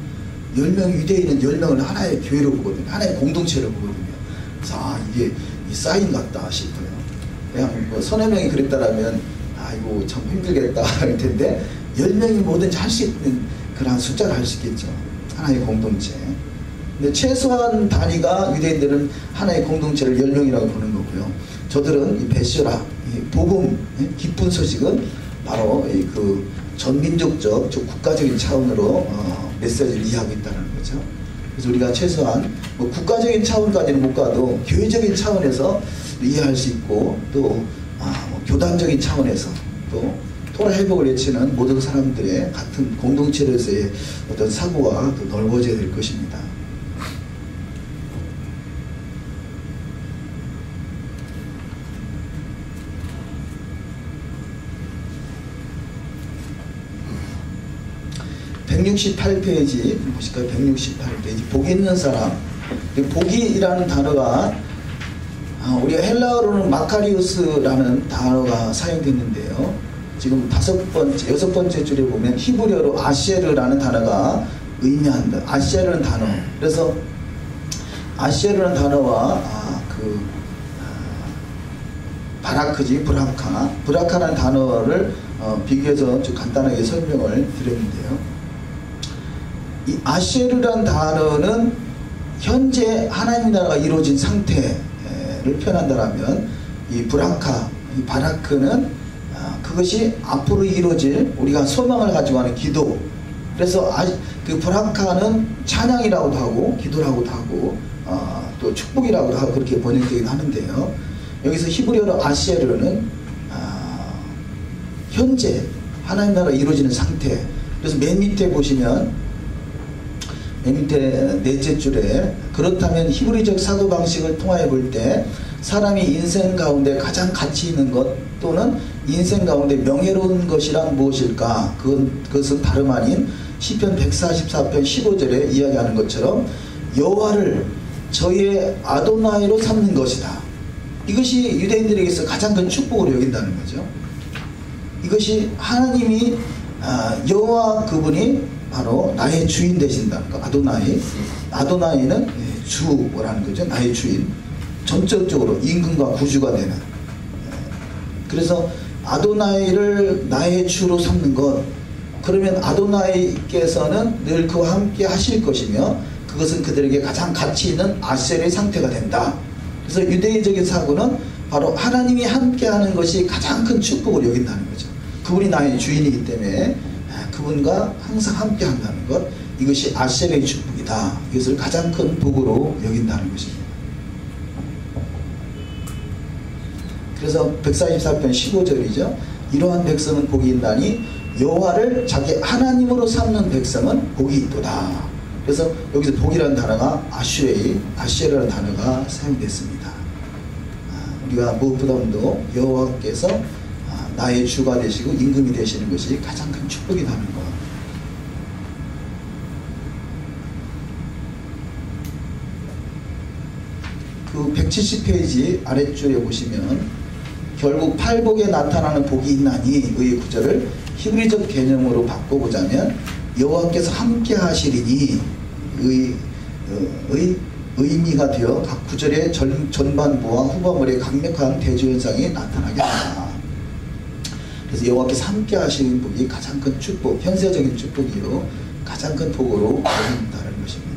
10명, 유대인은 10명을 하나의 교회로 보거든요. 하나의 공동체로 보거든요. 그래서 이게 쌓인 것 같다 싶어요. 그냥 뭐 서너 명이 그랬다라면 아이고 참 힘들겠다 할 텐데 10명이 뭐든지 할 수 있는 그런 숫자를 할 수 있겠죠. 하나의 공동체. 근데 최소한 단위가 유대인들은 하나의 공동체를 10명이라고 보는 거고요. 저들은 이 베시라, 이 복음, 기쁜 소식은 바로 그 전민족적, 국가적인 차원으로 메시지를 이해하고 있다는 거죠. 그래서 우리가 최소한 뭐 국가적인 차원까지는 못 가도 교회적인 차원에서 이해할 수 있고 또 뭐 교단적인 차원에서 또 토라 회복을 외치는 모든 사람들의 같은 공동체로서의 어떤 사고가 더 넓어져야 될 것입니다. (168페이지) 보실까요? 168페이지. 복이 있는 사람. 복이라는 단어가 우리가 헬라어로는 마카리우스라는 단어가 사용됐는데요. 지금 6번째 줄에 보면 히브리어로 아셰르라는 단어가 의미한다. 아셰르라는 단어. 그래서 아셰르라는 단어와 바라크지, 브라카라는 단어를 비교해서 좀 간단하게 설명을 드렸는데요. 이 아셰르라는 단어는 현재 하나님 나라가 이루어진 상태를 표현한다면 이 이 바라크는 그것이 앞으로 이루어질 우리가 소망을 가지고 하는 기도. 그래서 그 브라카는 찬양이라고도 하고 기도라고도 하고 또 축복이라고도 하고 그렇게 번역되긴 하는데요. 여기서 히브리어로 아셰르는 현재 하나님 나라가 이루어지는 상태. 그래서 맨 밑에 보시면 맨 밑에 넷째 줄에 그렇다면 히브리적 사고방식을 통하여 볼 때 사람이 인생 가운데 가장 가치 있는 것 또는 인생 가운데 명예로운 것이란 무엇일까? 그것은 다름 아닌 시편 144편 15절에 이야기하는 것처럼 여호와를 저희의 아도나이로 삼는 것이다. 이것이 유대인들에게서 가장 큰 축복으로 여긴다는 거죠. 이것이 하나님이 여호와 그분이 바로 나의 주인 되신다는 거. 아도나이는 주라는 거죠. 나의 주인. 전적으로 임금과 구주가 되는. 그래서 아도나이를 나의 주로 삼는 것. 그러면 아도나이께서는 늘 그와 함께 하실 것이며 그것은 그들에게 가장 가치 있는 아셀의 상태가 된다. 그래서 유대인적인 사고는 바로 하나님이 함께 하는 것이 가장 큰 축복을 여긴다는 거죠. 그분이 나의 주인이기 때문에 그분과 항상 함께 한다는 것, 이것이 아셀의 축복이다. 이것을 가장 큰 복으로 여긴다는 것입니다. 그래서 144편 15절이죠. 이러한 백성은 복이 있나니 여호와를 자기 하나님으로 삼는 백성은 복이 있도다. 그래서 여기서 복이라는 단어가 아쉐라는 단어가 사용됐습니다. 우리가 무엇보다도 여호와께서 나의 주가 되시고 임금이 되시는 것이 가장 큰 축복이라는 것. 그 170페이지 아래쪽에 보시면 결국 팔복에 나타나는 복이 있나니 의 구절을 히브리적 개념으로 바꿔보자면 여호와께서 함께 하시리니 의미가 되어 각 구절의 전반부와 후반부의 강력한 대조현상이 나타나게 한다. 그래서 여호와께서 함께 하시는 복이 가장 큰 축복, 현세적인 축복이요 가장 큰 복으로 여긴다는 것입니다.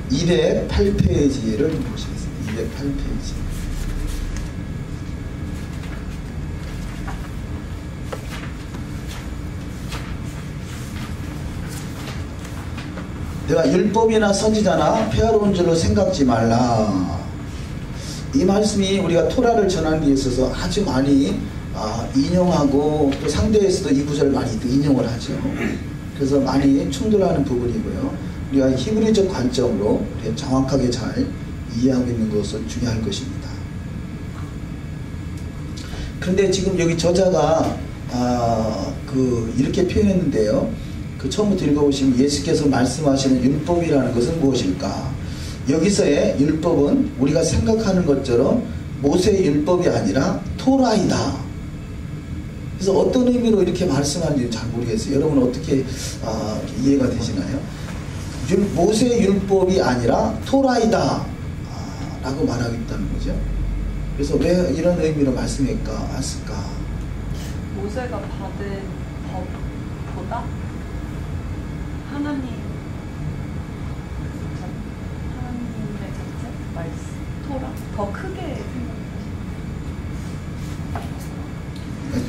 208페이지를 보시겠습니다. 208페이지. 내가 율법이나 선지자나 폐하로운 줄로 생각지 말라. 이 말씀이 우리가 토라를 전하는 데 있어서 아주 많이 인용하고 또 상대에서도 이 구절을 많이 인용을 하죠. 그래서 많이 충돌하는 부분이고요. 우리가 히브리적 관점으로 정확하게 잘 이해하고 있는 것은 중요할 것입니다. 그런데 지금 여기 저자가 이렇게 표현했는데요. 그 처음부터 읽어보시면 예수께서 말씀하시는 율법이라는 것은 무엇일까? 여기서의 율법은 우리가 생각하는 것처럼 모세의 율법이 아니라 토라이다. 그래서 어떤 의미로 이렇게 말씀하는지 잘 모르겠어요. 여러분 어떻게 이해가 되시나요? 모세의 율법이 아니라 토라이다 라고 말하겠다는 거죠. 그래서 왜 이런 의미로 말씀했을까? 모세가 받은 법보다 하나님의 자체? 말씀? 토라? 더 크게 생각하시죠?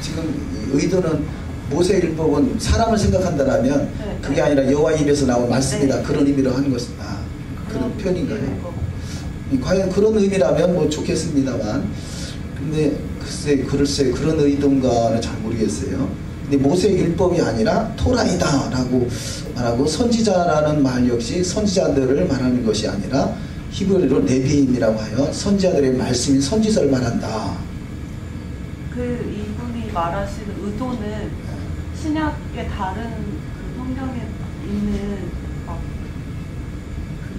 지금 의도는 모세의 율법은 사람을 생각한다라면 그게 아니라 여호와 입에서 나온 말씀이다. 그런 의미로 하는 것이다. 그런 표현인가요? 과연 그런 의미라면 뭐 좋겠습니다만, 근데 글쎄 그런 의도인가는 잘 모르겠어요. 근데 모세의 율법이 아니라 토라이다 라고 말하고, 선지자라는 말 역시 선지자들을 말하는 것이 아니라 히브리어로 레비임이라고 하여 선지자들의 말씀인 선지서를 말한다. 이분이 말하시는 의도는 신약의 다른 그 성경에 있는 막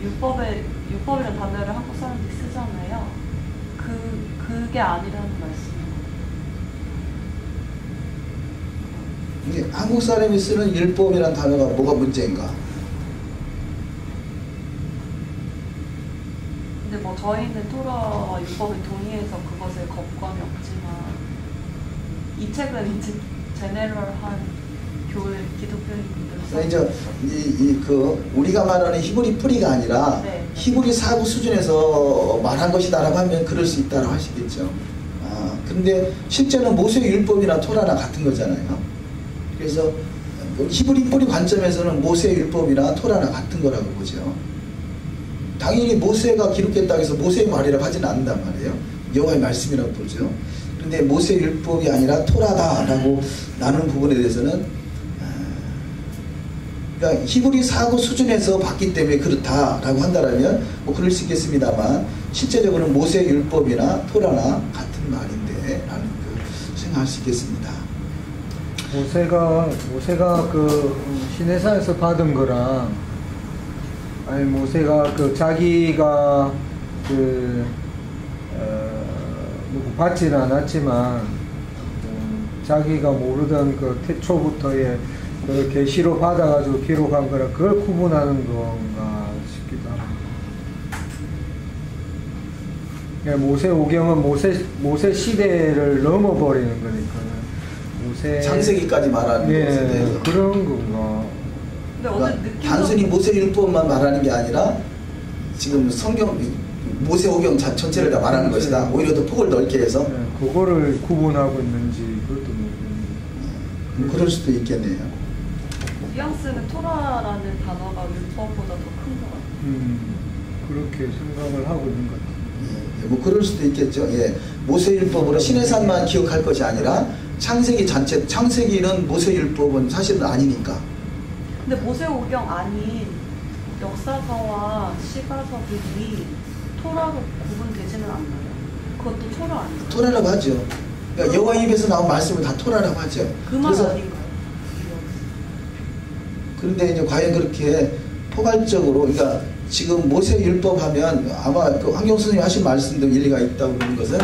율법이라는 단어를 한국 사람들이 쓰잖아요. 그게 아니라는 말씀이에요. 근데 한국 사람이 쓰는 율법이라는 단어가 뭐가 문제인가? 근데 뭐 저희는 토라와 율법에 동의해서 그것에 거부감이 없지만, 이 책은 이제 제네럴한 교회 기독교인들 우리가 말하는 히브리 뿌리가 아니라 히브리 사고 수준에서 말한 것이다라고 하면 그럴 수 있다라고 하시겠죠. 그런데 실제는 모세의 율법이나 토라나 같은 거잖아요. 그래서 히브리 뿌리 관점에서는 모세의 율법이나 토라나 같은 거라고 보죠. 당연히 모세가 기록했다고 해서 모세의 말이라고 하지는 않는단 말이에요. 여호와의 말씀이라고 보죠. 그런데 모세의 율법이 아니라 토라다라고 나누는 부분에 대해서는, 그러니까 히브리 사고 수준에서 봤기 때문에 그렇다라고 한다라면 뭐 그럴 수 있겠습니다만, 실제적으로는 모세의 율법이나 토라나 같은 말인데 라는 생각할 수 있겠습니다. 모세가 그 시내산에서 받은 거랑, 아니 모세가 그 자기가 받지는 않았지만 자기가 모르던 그 태초부터의 그 계시로 받아가지고 기록한 거라 그걸 구분하는 건가 싶기도 합니다. 모세오경은 모세 시대를 넘어버리는 거니까 창세기까지 말하는 것에 대해서 그런 건가. 그러니까 단순히 모세율법만 말하는 게 아니라 지금 성경 모세오경 전체를 다 말하는 것이다. 오히려 더 폭을 넓게 해서 그거를 구분하고 있는지 그것도 모르겠네요. 그럴 수도 있겠네요. 뉘앙스는 토라라는 단어가 율법보다 더 큰 것 같아요. 그렇게 생각을 하고 있는 것 같아요. 뭐 그럴 수도 있겠죠. 모세율법으로 시내산만 기억할 것이 아니라 창세기 전체, 창세기는 모세율법은 사실은 아니니까. 근데 모세오경 아닌 역사서와 시가서들이 토라로 구분되지는 않나요? 그것도 토라 아닌가요? 토라라고 하죠. 그러니까 여호와 입에서 나온 말씀을 다 토라라고 하죠. 그 말 아닌가요? 그런데 이제 과연 그렇게 포괄적으로, 그러니까 지금 모세율법 하면 아마 그 황경 선생님이 하신 말씀도 일리가 있다고 보는 것은,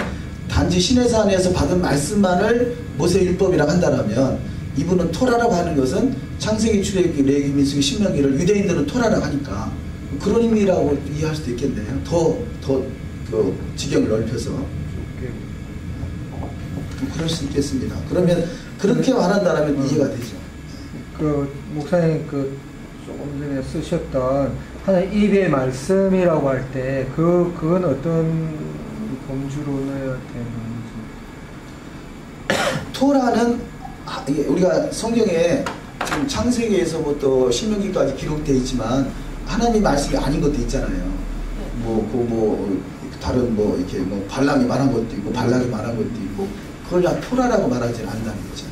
단지 시내산에서 받은 말씀만을 모세율법이라고 한다면 이분은 토라라고 하는 것은 창세기, 출애굽기, 레위기, 민수기, 신명기를 유대인들은 토라라고 하니까 그런 의미라고 이해할 수도 있겠네요. 더 그 지경을 넓혀서 그럴 수 있겠습니다. 그러면 그렇게 말한다면 이해가 되죠. 그 목사님 조금 전에 쓰셨던 하나님 입의 말씀이라고 할 때 그건 어떤 범주로 넣어야 되는지. 토라는 우리가 성경에 지금 창세기에서부터 신명기까지 기록되어 있지만 하나님의 말씀이 아닌 것도 있잖아요. 다른 이렇게 발람이 말한 것도 있고 발락이 말한 것도 있고, 그걸 다 토라라고 말하지는 않는다는 거죠.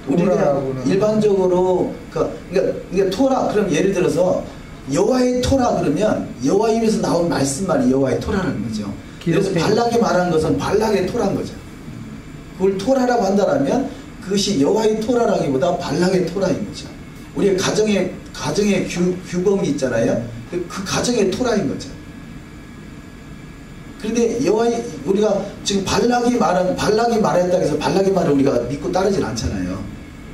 우리가 일반적으로 그러니까 토라 그럼 예를 들어서 여호와의 토라 그러면 여호와 입에서 나온 말씀만이 여호와의 토라는 거죠. 그래서 발락이 말한 것은 발락의 토라인 거죠. 그걸 토라라고 한다면 그것이 여호와의 토라라기보다 발락의 토라인 거죠. 우리의 가정의 규범이 있잖아요. 그 가정의 토라인 거죠. 그런데 우리가 지금 발락이 말했다고 해서 발락의 말을 우리가 믿고 따르진 않잖아요.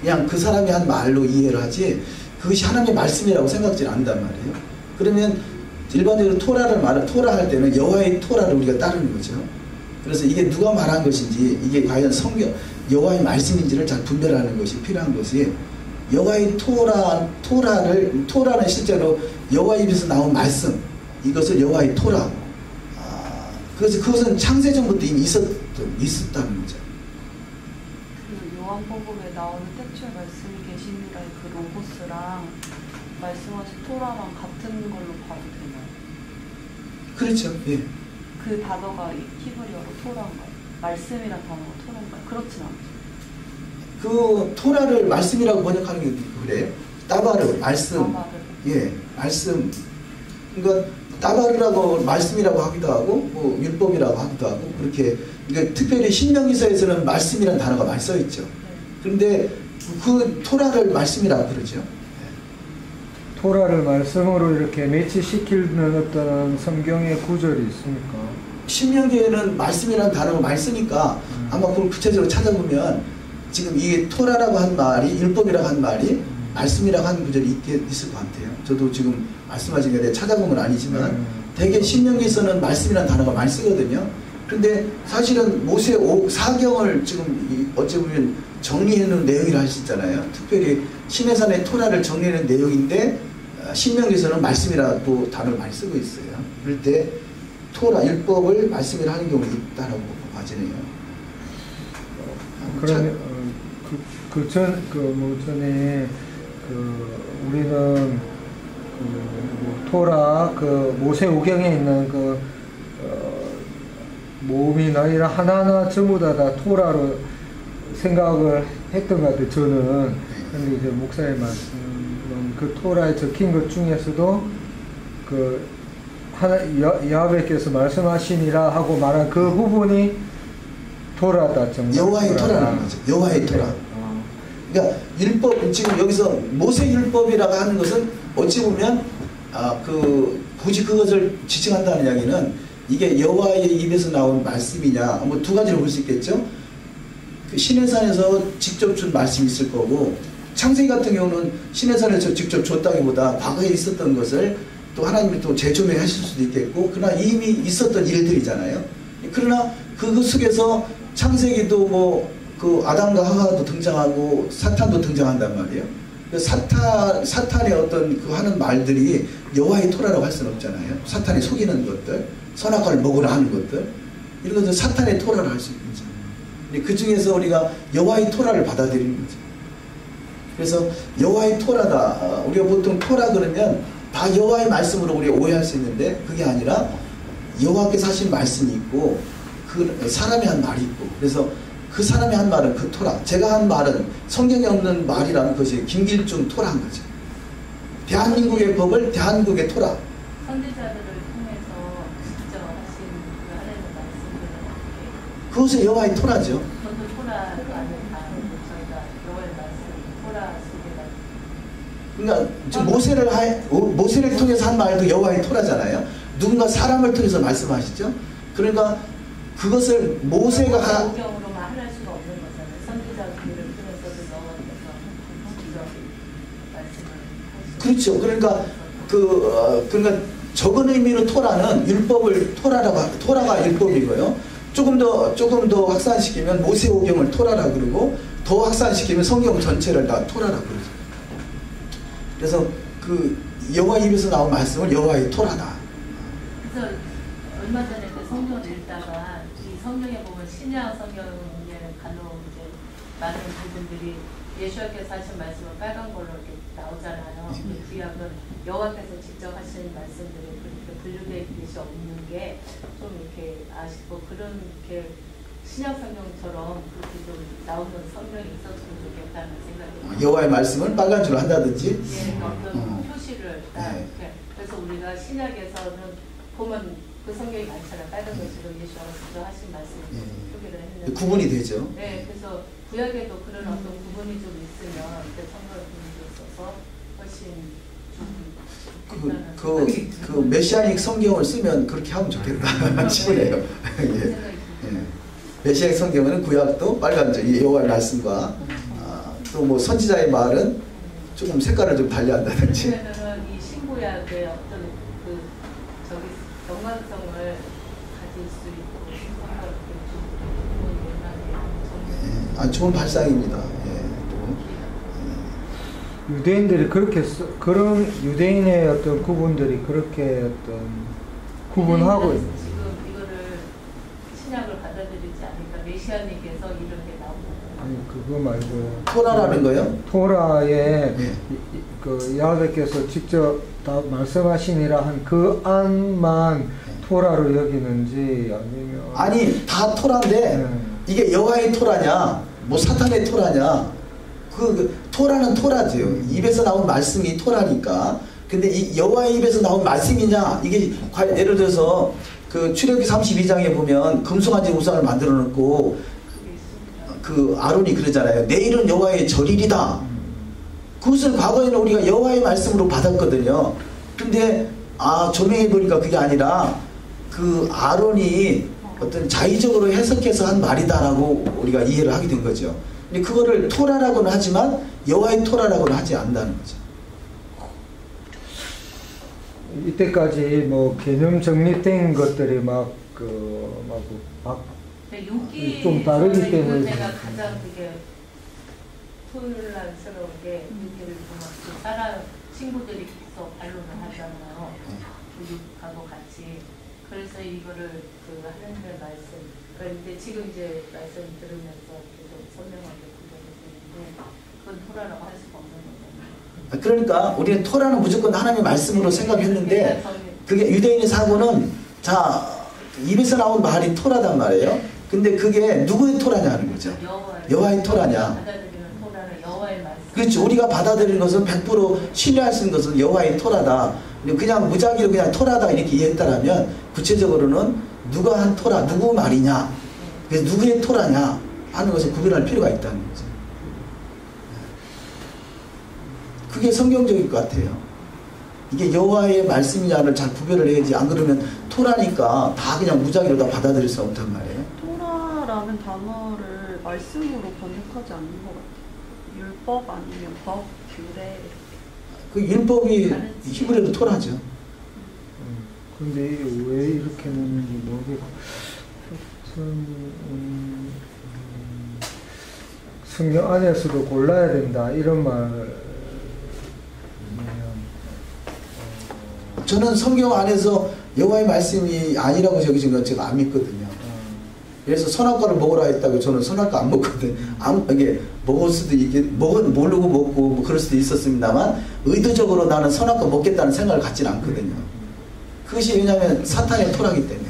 그냥 그 사람이 한 말로 이해를 하지 그것이 하나님의 말씀이라고 생각지 않는단 말이에요. 그러면 일반적으로 토라 할 때는 여호와의 토라를 우리가 따르는 거죠. 그래서 이게 누가 말한 것인지 이게 과연 여호와의 말씀인지를 잘 분별하는 것이 필요한 것이 여호와의 토라는 실제로 여호와 입에서 나온 말씀 이것을 여호와의 토라 그것은 창세전부터 이미 있었다는 거죠. 그 요한복음에 나오는 태초에 말씀이 계시니라의 그 로고스랑 말씀하신 토라랑 같은 걸로 봐도 되나요? 그렇죠. 예. 그 단어가 히브리어로 토라인가요? 말씀이란 단어가 토라인가요? 그렇진 않죠. 그 토라를 말씀이라고 번역하는 게 그래요. 따바르 말씀. 예, 말씀. 그러니까 따바르라고 말씀이라고 하기도 하고 뭐 율법이라고 하기도 하고 그렇게 그러니까 특별히 신명기서에서는 말씀이라는 단어가 많이 써 있죠. 그런데 그 토라를 말씀이라고 그러죠. 토라를 말씀으로 이렇게 매치시키는 어떤 성경의 구절이 있습니까? 신명기에는 말씀이라는 단어가 많이 쓰니까 아마 그걸 구체적으로 찾아보면 지금 이게 토라라고 한 말이 율법이라고 한 말이 말씀이라고 하는 구절이 있을 것 같아요. 저도 지금 말씀하신 게 내가 찾아본 건 아니지만 대개 신명기에서는 말씀이라는 단어가 많이 쓰거든요. 그런데 사실은 모세 사경을 지금 어찌 보면 정리해놓은 내용이라 할 수 있잖아요. 특별히 시내산의 토라를 정리하는 내용인데 신명기에서는 말씀이라고 단어를 많이 쓰고 있어요. 그럴 때 토라 율법을 말씀이라 하는 경우가 있다고 봐지네요. 그러면 전에 우리는 토라 모세 오경에 있는 모음이나 이런 하나하나 전부 다 토라로 생각을 했던 것 같아요. 저는. 근데 이제 목사의 말씀은 그 토라에 적힌 것 중에서도 야훼께서 말씀하시니라 하고 말한 그 부분이 토라다. 정말 여호와의 토라라는 거죠. 여호와의 토라. 그러니까 율법 지금 여기서 모세 율법이라고 하는 것은 어찌 보면 굳이 그것을 지칭한다는 이야기는 이게 여호와의 입에서 나온 말씀이냐 뭐 두 가지로 볼 수 있겠죠. 그 시내산에서 직접 준 말씀이 있을 거고 창세기 같은 경우는 시내산에서 직접 줬다기보다 과거에 있었던 것을 또 하나님이 또 재조명하실 수도 있겠고 그러나 이미 있었던 일들이잖아요. 그러나 그 속에서 창세기도 뭐 그 아담과 하와도 등장하고 사탄도 등장한단 말이에요. 사탄의 어떤 그 하는 말들이 여호와의 토라라고 할 수는 없잖아요. 사탄이 속이는 것들, 선악과를 먹으라 하는 것들 이런 것은 사탄의 토라를 할 수 있는 거죠. 근데 그 중에서 우리가 여호와의 토라를 받아들이는 거죠. 그래서 여호와의 토라다. 우리가 보통 토라 그러면 다 여호와의 말씀으로 우리가 오해할 수 있는데 그게 아니라 여호와께서 하신 말씀이 있고 그 사람이 한 말이 있고 그래서 그 사람이 한 말은 그 토라. 제가 한 말은 성경에 없는 말이라는 것이 김길중 토라인 거죠. 대한민국의 법을 대한민국의 토라. 선지자들을 통해서 직접 하신 그 하나님의 말씀들은 그것은 여호와의 토라죠. 저도 토라가 아니라 저희가 여호와의 말씀 토라 속에다. 그러니까 지금 모세를 통해서 한 말도 여호와의 토라잖아요. 누군가 사람을 통해서 말씀하시죠. 그러니까 그것을 모세가 경우로만 할 수가 없는 거잖아요. 선지자들을 통해서도 여호와께서 직접 말씀을 그렇죠. 그러니까 적은 의미로 토라는 율법을 토라가 율법이고요. 조금 더 확산시키면 모세오경을 토라라 그러고 더 확산시키면 성경 전체를 다 토라라 그러죠. 그래서 그 여호와 입에서 나온 말씀을 여호와의 토라다. 그래서 얼마 전에 성경을 읽다가 이 성경에 보면 신약 성경에 간혹 이제 많은 부분들이 예수께서 하신 말씀은 빨간 걸로 이렇게 나오잖아요. 구약은 여호와께서 직접 하신 말씀들이 그렇게 분류되어 있듯이 없는 게 좀 이렇게 아쉽고 그런 이렇게 신약 성경처럼 그렇게 좀 나오는 성경이 있었으면 좋겠다는 생각이 여호와의 말씀을 빨간 줄로 한다든지. 예, 어떤 표시를 딱 네. 이렇게. 그래서 우리가 신약에서는 보면 그 성경이 많잖아요. 빨간 글씨로 예수가 먼저 하신 말씀을 표기를 했는데 구분이 되죠. 네, 그래서 구약에도 그런 어떤 구분이 좀 있으면 이제 성경을 구분이 있어서 훨씬 그 메시아닉 성경을 쓰면 그렇게 하면 좋겠다 싶네요. 예. 메시아닉 성경은 구약도 빨간 줄 여호와의 말씀과 또 뭐 선지자의 말은 조금 색깔을 좀 달리한다든지. 그러면은 이 신구약의 어떤 그 저기 경관성을 가질 수 있고 신구약을 좀 좋은 좋은 발상입니다. 유대인들이 그렇게 그런 유대인의 어떤 구분들이 그렇게 어떤 구분하고 지금 이거를 신약을 받아들이지 않으니까 메시아닉에서 이런 게 나오고. 아니 그거 말고 토라라는 거요? 토라에 그 야훼께서 직접 다 말씀하시니라 한 그 안만 토라로 여기는지 아니면 아니 다 토라인데 이게 여호와의 토라냐 뭐 사탄의 토라냐 그 토라는 토라죠. 입에서 나온 말씀이 토라니까. 근데 이 여호와의 입에서 나온 말씀이냐 이게 예를 들어서 그 출애굽기 32장에 보면 금송아지 우상을 만들어 놓고 그 아론이 그러잖아요. 내일은 여호와의 절일이다. 그것을 과거에는 우리가 여호와의 말씀으로 받았거든요. 근데 조명해 보니까 그게 아니라 그 아론이 어떤 자의적으로 해석해서 한 말이다라고 우리가 이해를 하게 된 거죠. 근데 그거를 토라라고는 하지만 여호와의 토라라고는 하지 않는다는 거죠. 이때까지 뭐 개념 정립된 것들이 좀 다르기 때문에 제가 가장 그게 혼란스러운 게 육기를 보면 그 사람 친구들이 계속 반론을 하잖아요. 육하고 같이. 그래서 이거를 그 하나님의 말씀. 그런데 지금 이제 말씀 들으면서 계속 설명하게 되는데 그건 토라라고 할 수가 없는 거잖아요. 그러니까 우리는 토라는 무조건 하나님의 말씀으로 생각했는데 그게 유대인의 사고는 자 입에서 나온 말이 토라단 말이에요. 근데 그게 누구의 토라냐는 거죠. 여호와의 토라냐. 받아들이는 토라는 여호와의 말씀. 그렇죠. 우리가 받아들이는 것은 100% 신뢰할 수 있는 것은 여호와의 토라다. 그냥 무작위로 그냥 토라다 이렇게 이해했다라면 구체적으로는 누가 한 토라, 누구 말이냐, 그래서 누구의 토라냐 하는 것을 구별할 필요가 있다는 거죠. 그게 성경적일 것 같아요. 이게 여호와의 말씀이냐를 잘 구별을 해야지. 안 그러면 토라니까 다 그냥 무작위로 다 받아들일 수 없단 말이에요. 토라라는 단어를 말씀으로 번역하지 않는 것 같아요. 율법 아니면 법, 규례. 그 율법이 히브리어로 토라죠. 근데 왜 이렇게 놓는지 모르겠고 성경 안에서도 골라야 된다 이런 말. 저는 성경 안에서 여호와의 말씀이 아니라고 여기진 건 제가 안 믿거든요. 그래서 선악과를 먹으라 했다고 저는 선악과 안 먹거든. 이게 먹을 수도 모르고 먹고 뭐 그럴 수도 있었습니다만 의도적으로 나는 선악과 먹겠다는 생각을 갖지는 않거든요. 그것이 왜냐하면 사탄의 토라기 때문에.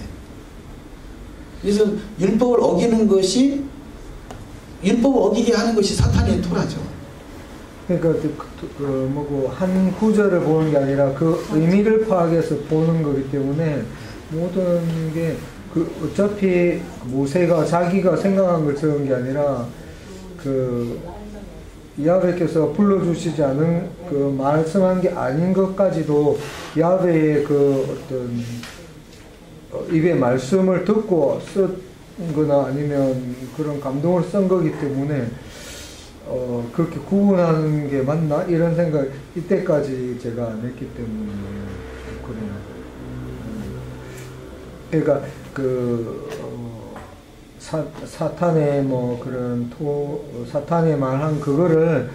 그래서 율법을 어기는 것이 율법을 어기게 하는 것이 사탄의 토라죠. 그러니까 한 구절을 보는 게 아니라 그 의미를 파악해서 보는 거기 때문에 모든 게 어차피 모세가 자기가 생각한 걸 적은 게 아니라 야훼께서 불러주시지 않은 그 말씀한 게 아닌 것까지도 야훼의 그 어떤 입의 말씀을 듣고 쓴 거나 아니면 그런 감동을 쓴 거기 때문에 그렇게 구분하는 게 맞나? 이런 생각 이때까지 제가 안 했기 때문에 그래요. 그러니까 사탄의 뭐 그런 사탄의 말한 그거를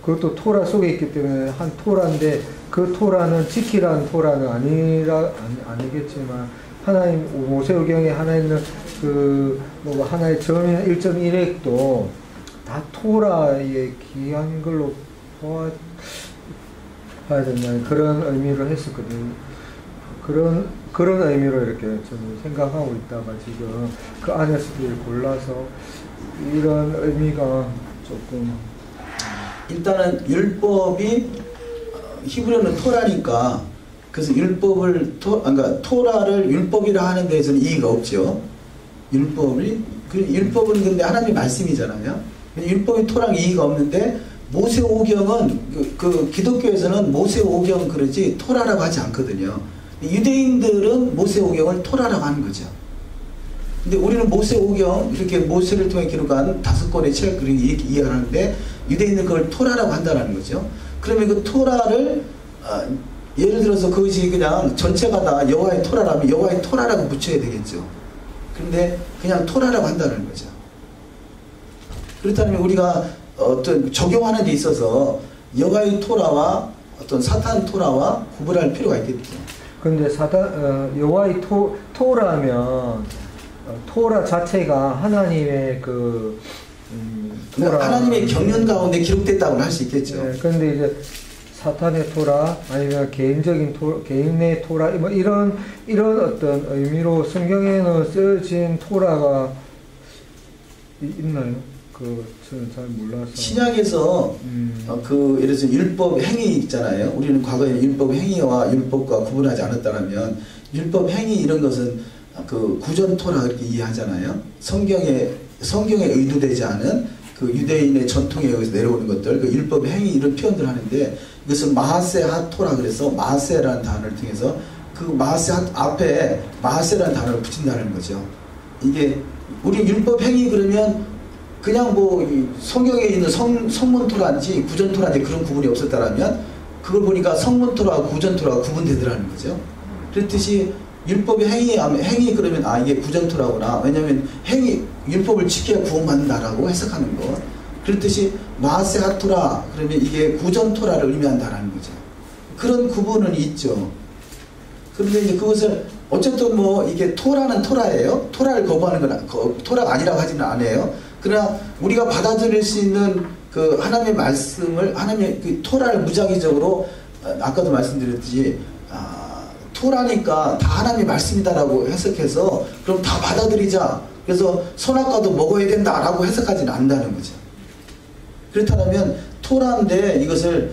그것도 토라 속에 있기 때문에 한 토라인데 그 토라는 지키라는 토라는 아니겠지만 하나님 모세오경에 하나 있는 뭐 하나의 점인 1.1핵도 다 토라의 귀한 걸로 봐야 된다는 그런 의미로 했었거든요. 그런 의미로 이렇게 저는 생각하고 있다가 지금 그 안에서 골라서 이런 의미가 조금 일단은 율법이 히브리어는 토라니까 그래서 그러니까 토라를 율법이라 하는 데에서는 이의가 없죠. 율법은 근데 하나님의 말씀이잖아요. 율법이 토라는 이의가 없는데 모세오경은 그 기독교에서는 모세오경 그러지 토라라고 하지 않거든요. 유대인들은 모세오경을 토라라고 하는 거죠. 근데 우리는 모세오경 이렇게 모세를 통해 기록한 5권의 책 그렇게 이해하는데 유대인들은 그걸 토라라고 한다는 거죠. 그러면 그 토라를 예를 들어서 그것이 그냥 전체가 다 여호와의 토라라면 여호와의 토라라고 붙여야 되겠죠. 그런데 그냥 토라라고 한다는 거죠. 그렇다면 우리가 어떤 적용하는 데 있어서 여호와의 토라와 어떤 사탄 토라와 구분할 필요가 있겠죠. 근데 여호와의 토라면 토라 자체가 하나님의 토라 하나님의 경륜 가운데 기록됐다고 할 수 있겠죠. 네, 그런데 이제 사탄의 토라 아니면 개인의 토라 뭐 이런 어떤 의미로 성경에는 쓰여진 토라가 있나요? 저는 잘 몰라서. 신약에서 예를 들어서 율법 행위 있잖아요. 우리는 과거에 율법 행위와 율법과 구분하지 않았다면 율법 행위 이런 것은 그 구전 토라 이렇게 이해하잖아요. 성경에 의도되지 않은 그 유대인의 전통에 의해서 내려오는 것들, 그 율법 행위 이런 표현들 하는데 이것은 마하세 핫토라 그래서 마하세라는 단어를 통해서 그 마하세 앞에 마하세라는 단어를 붙인다는 거죠. 이게 우리 율법 행위 그러면 그냥 뭐 성경에 있는 성문 토라인지 구전 토라인지 그런 구분이 없었다라면 그걸 보니까 성문 토라와 구전 토라가 구분되더라는 거죠. 그렇듯이 율법의 행위 그러면 이게 구전 토라구나. 왜냐하면 율법을 지켜야 구원받는다라고 해석하는 것. 그렇듯이 마하세 핫토라 그러면 이게 구전 토라를 의미한다라는 거죠. 그런 구분은 있죠. 그런데 이제 그것을 어쨌든 뭐 이게 토라는 토라예요. 토라를 거부하는 건 토라가 아니라고 하지는 않아요. 그러나 우리가 받아들일 수 있는 그 하나님의 말씀을 하나님의 그 토라를 무작위적으로 아까도 말씀드렸듯이 토라니까 다 하나님의 말씀이다라고 해석해서 그럼 다 받아들이자. 그래서 선악과도 먹어야 된다라고 해석하지는 않는다는 거죠. 그렇다면 토라인데 이것을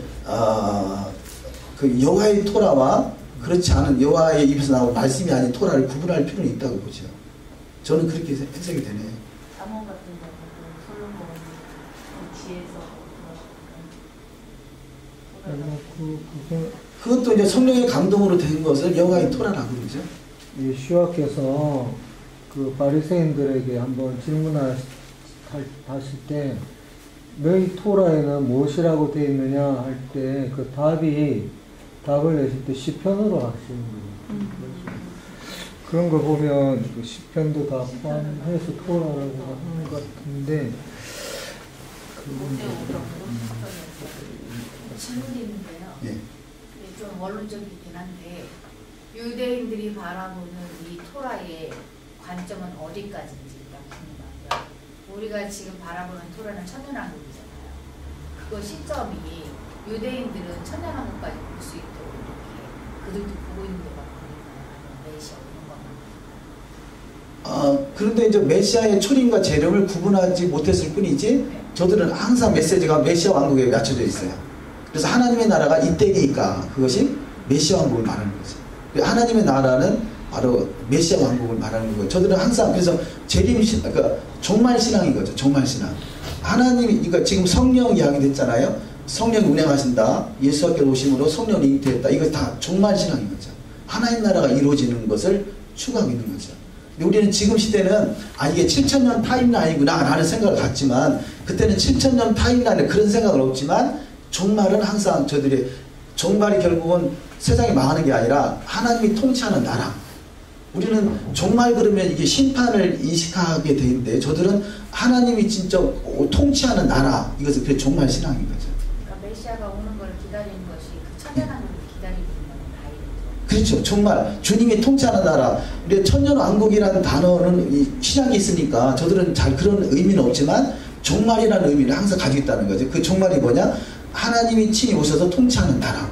그 여호와의 토라와 그렇지 않은 여호와의 입에서 나온 말씀이 아닌 토라를 구분할 필요는 있다고 보죠. 저는 그렇게 해석이 되네요. 잠언 같은 경우도 솔로몬 지혜에서 그것도 이제 성령의 감동으로 된 것을 여호와의 토라라고 그러죠. 예수와께서 그 바리새인들에게 한번 질문하실 때 너희 토라에는 무엇이라고 되어 있느냐 할 때 그 답을 내실 때 시편으로 하시는 거예요. 그런 거 보면 그 시편도 다 포함해서 토라라고 하는 것 같은데 질문이 있는데요. 예. 좀 원론적이긴 한데 유대인들이 바라보는 이 토라의 관점은 어디까지인지가 궁금하고요. 우리가 지금 바라보는 토라는 천년왕국이잖아요. 그거 시점이 유대인들은 천년왕국까지 볼 수 있도록 이렇게 그들도 보고 있는 데가 보이나요? 메시아 오는 것만. 그런데 이제 메시아의 초림과 재림을 구분하지 못했을 뿐이지 저들은 항상 메시지가 메시아 왕국에 맞춰져 있어요. 그래서 하나님의 나라가 이때니까 그것이 메시아 왕국을 말하는 거죠. 하나님의 나라는 바로 메시아 왕국을 말하는 거고요. 저들은 항상 그래서 재림신, 그러니까 종말신앙인 거죠. 종말신앙. 하나님이, 그러니까 지금 성령 이야기 됐잖아요. 성령이 운행하신다. 예수께로 오심으로 성령이 잉태했다. 이거 다 종말신앙인 거죠. 하나님 나라가 이루어지는 것을 추구하고 있는 거죠. 근데 우리는 지금 시대는 이게 7,000년 타임라인이구나 라는 생각을 갖지만 그때는 7,000년 타임라인에 그런 생각은 없지만 종말은 항상 저들이 종말이 결국은 세상이 망하는 게 아니라 하나님이 통치하는 나라. 우리는 종말 그러면 이게 심판을 인식하게 돼 있는데 저들은 하나님이 진짜 통치하는 나라. 이것은 그게 종말 신앙인 거죠. 그러니까 메시아가 오는 걸 기다리는 것이 그 천년왕국을 기다리고 있는 거는 다이죠. 그렇죠. 정말 주님이 통치하는 나라. 우리 천년왕국이라는 단어는 신앙이 있으니까 저들은 잘 그런 의미는 없지만 종말이라는 의미를 항상 가지고 있다는 거죠. 그 종말이 뭐냐? 하나님이 친히 오셔서 통치하는 나라.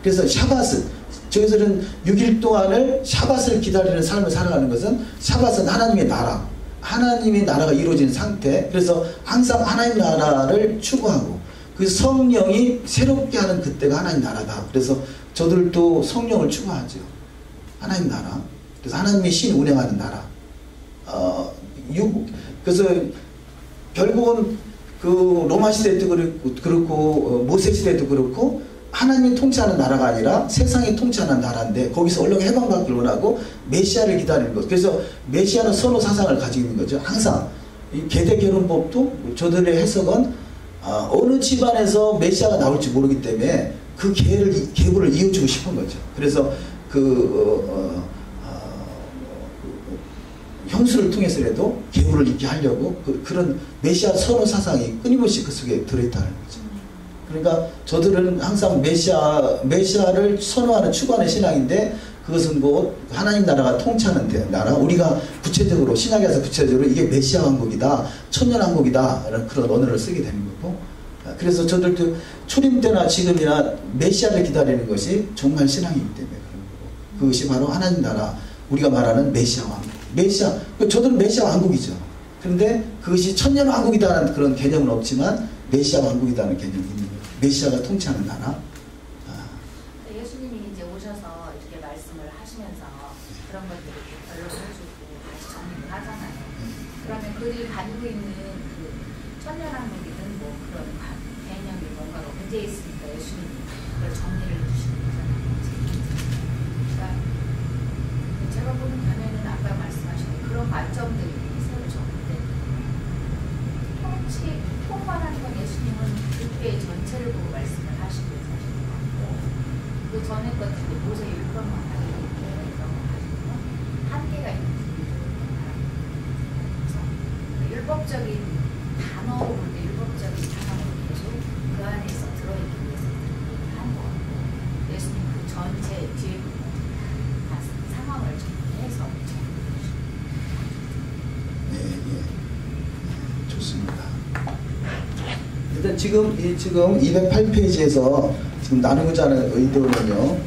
그래서 샤밧은 저기서는 6일 동안을 샤밧을 기다리는 삶을 살아가는 것은 샤밧은 하나님의 나라, 하나님의 나라가 이루어진 상태. 그래서 항상 하나님 나라를 추구하고 그 성령이 새롭게 하는 그때가 하나님 나라다. 그래서 저들도 성령을 추구하죠. 하나님 나라. 그래서 하나님의 신 운행하는 나라. 그래서 결국은 그 로마 시대 때도 그렇고 모세 시대도 그렇고 하나님이 통치하는 나라가 아니라 세상이 통치하는 나라인데 거기서 얼른 해방받기를 원하고 메시아를 기다리는 것. 그래서 메시아는 선호 사상을 가지고 있는 거죠. 항상 이 계대결혼법도 저들의 해석은 어느 집안에서 메시아가 나올지 모르기 때문에 그 계보를 이어주고 싶은 거죠. 그래서 형수를 통해서라도 계보를 있게 하려고 그런 메시아 선호 사상이 끊임없이 그 속에 들어있다는 거죠. 그러니까 저들은 항상 메시아를 선호하는 추구하는 신앙인데 그것은 뭐 하나님 나라가 통치하는 나라, 우리가 구체적으로 신약에서 구체적으로 이게 메시아 왕국이다, 천년 왕국이다 라는 그런 언어를 쓰게 되는 거고, 그래서 저들도 초림 때나 지금이나 메시아를 기다리는 것이 정말 신앙이기 때문에 그런 거고, 그것이 바로 하나님 나라, 우리가 말하는 메시아 왕국. 메시아, 저들은 메시아 왕국이죠. 그런데 그것이 천년 왕국이다라는 그런 개념은 없지만 메시아 왕국이라는 개념이 있는 거예요. 메시아가 통치하는 나라. 예수님이 이제 오셔서 이렇게 말씀을 하시면서 그런 것들을 결론을 해주고 다시 정리를 하잖아요. 그러면 그들이 가지고 있는 그 천년 왕국이든 뭐 그런 개념이 뭔가가 문제 있으니까 예수님이 그걸 정리를 해주시는 거잖아요. 그러니까 제가 보는 견해는 아까 말씀하신 그런 관점들이 새로 적용되는 통관하는 건 예수님은 교회 전체를 보고 말씀을 하시고 사시는 것 같고, 그 전에 것들이 모세 율법만 가지고 그런 거 가지고 한계가 있는 그래서 율법적인 단어로 볼 때 율법적인 단어로 계속 그 안에서 들어있기 위해서 하는 것 같고, 예수님 그 전체 뒤에 상황을 정리해서 좋습니다. 일단 지금 208페이지에서 지금 나누고자 하는 의도는요,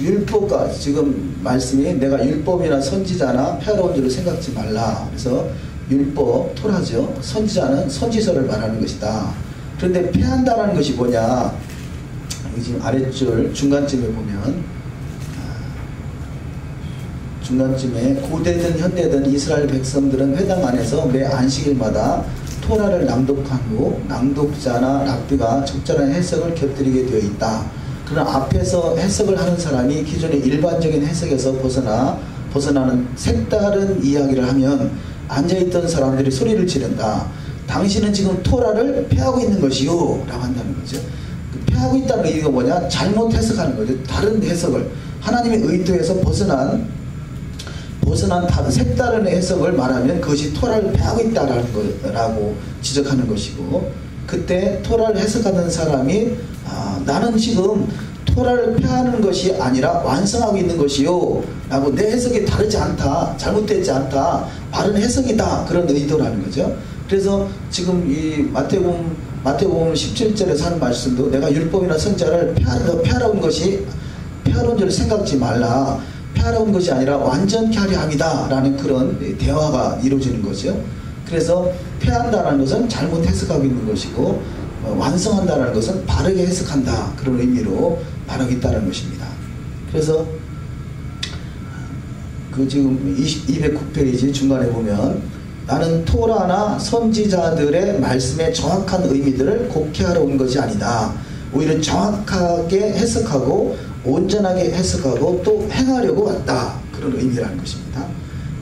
율법과 지금 말씀이 내가 율법이나 선지자나 폐하러온 줄을 생각지 말라. 그래서 율법, 토라죠. 선지자는 선지서를 말하는 것이다. 그런데 폐한다라는 것이 뭐냐? 지금 아랫줄 중간쯤에 보면 중간쯤에 고대든 현대든 이스라엘 백성들은 회당 안에서 매 안식일마다 토라를 낭독한 후 낭독자나 랍비가 적절한 해석을 곁들이게 되어 있다. 그러나 앞에서 해석을 하는 사람이 기존의 일반적인 해석에서 벗어나는 색다른 이야기를 하면 앉아있던 사람들이 소리를 지른다. 당신은 지금 토라를 폐하고 있는 것이요 라고 한다는 거죠. 폐하고 있다는 의미가 뭐냐? 잘못 해석하는 거죠. 다른 해석을 하나님의 의도에서 벗어난 다른 색다른 해석을 말하면 그것이 토라를 폐하고 있다라는 거라고 지적하는 것이고, 그때 토라를 해석하는 사람이 나는 지금 토라를 폐하는 것이 아니라 완성하고 있는 것이요 라고, 내 해석이 다르지 않다, 잘못되지 않다, 바른 해석이다, 그런 의도라는 거죠. 그래서 지금 이 마태복음 17절에서 하는 말씀도 내가 율법이나 선지자를 폐하러 온 줄 생각지 말라, 폐하러 온 것이 아니라 완전케 하려 함이다 라는 그런 대화가 이루어지는 거죠. 그래서 폐한다는 것은 잘못 해석하고 있는 것이고, 완성한다는 것은 바르게 해석한다, 그런 의미로 말하고 있다는 것입니다. 그래서 그 지금 209페이지 중간에 보면 나는 토라나 선지자들의 말씀의 정확한 의미들을 곡해하러 온 것이 아니다. 오히려 정확하게 해석하고 온전하게 해석하고 또 행하려고 왔다, 그런 의미라는 것입니다.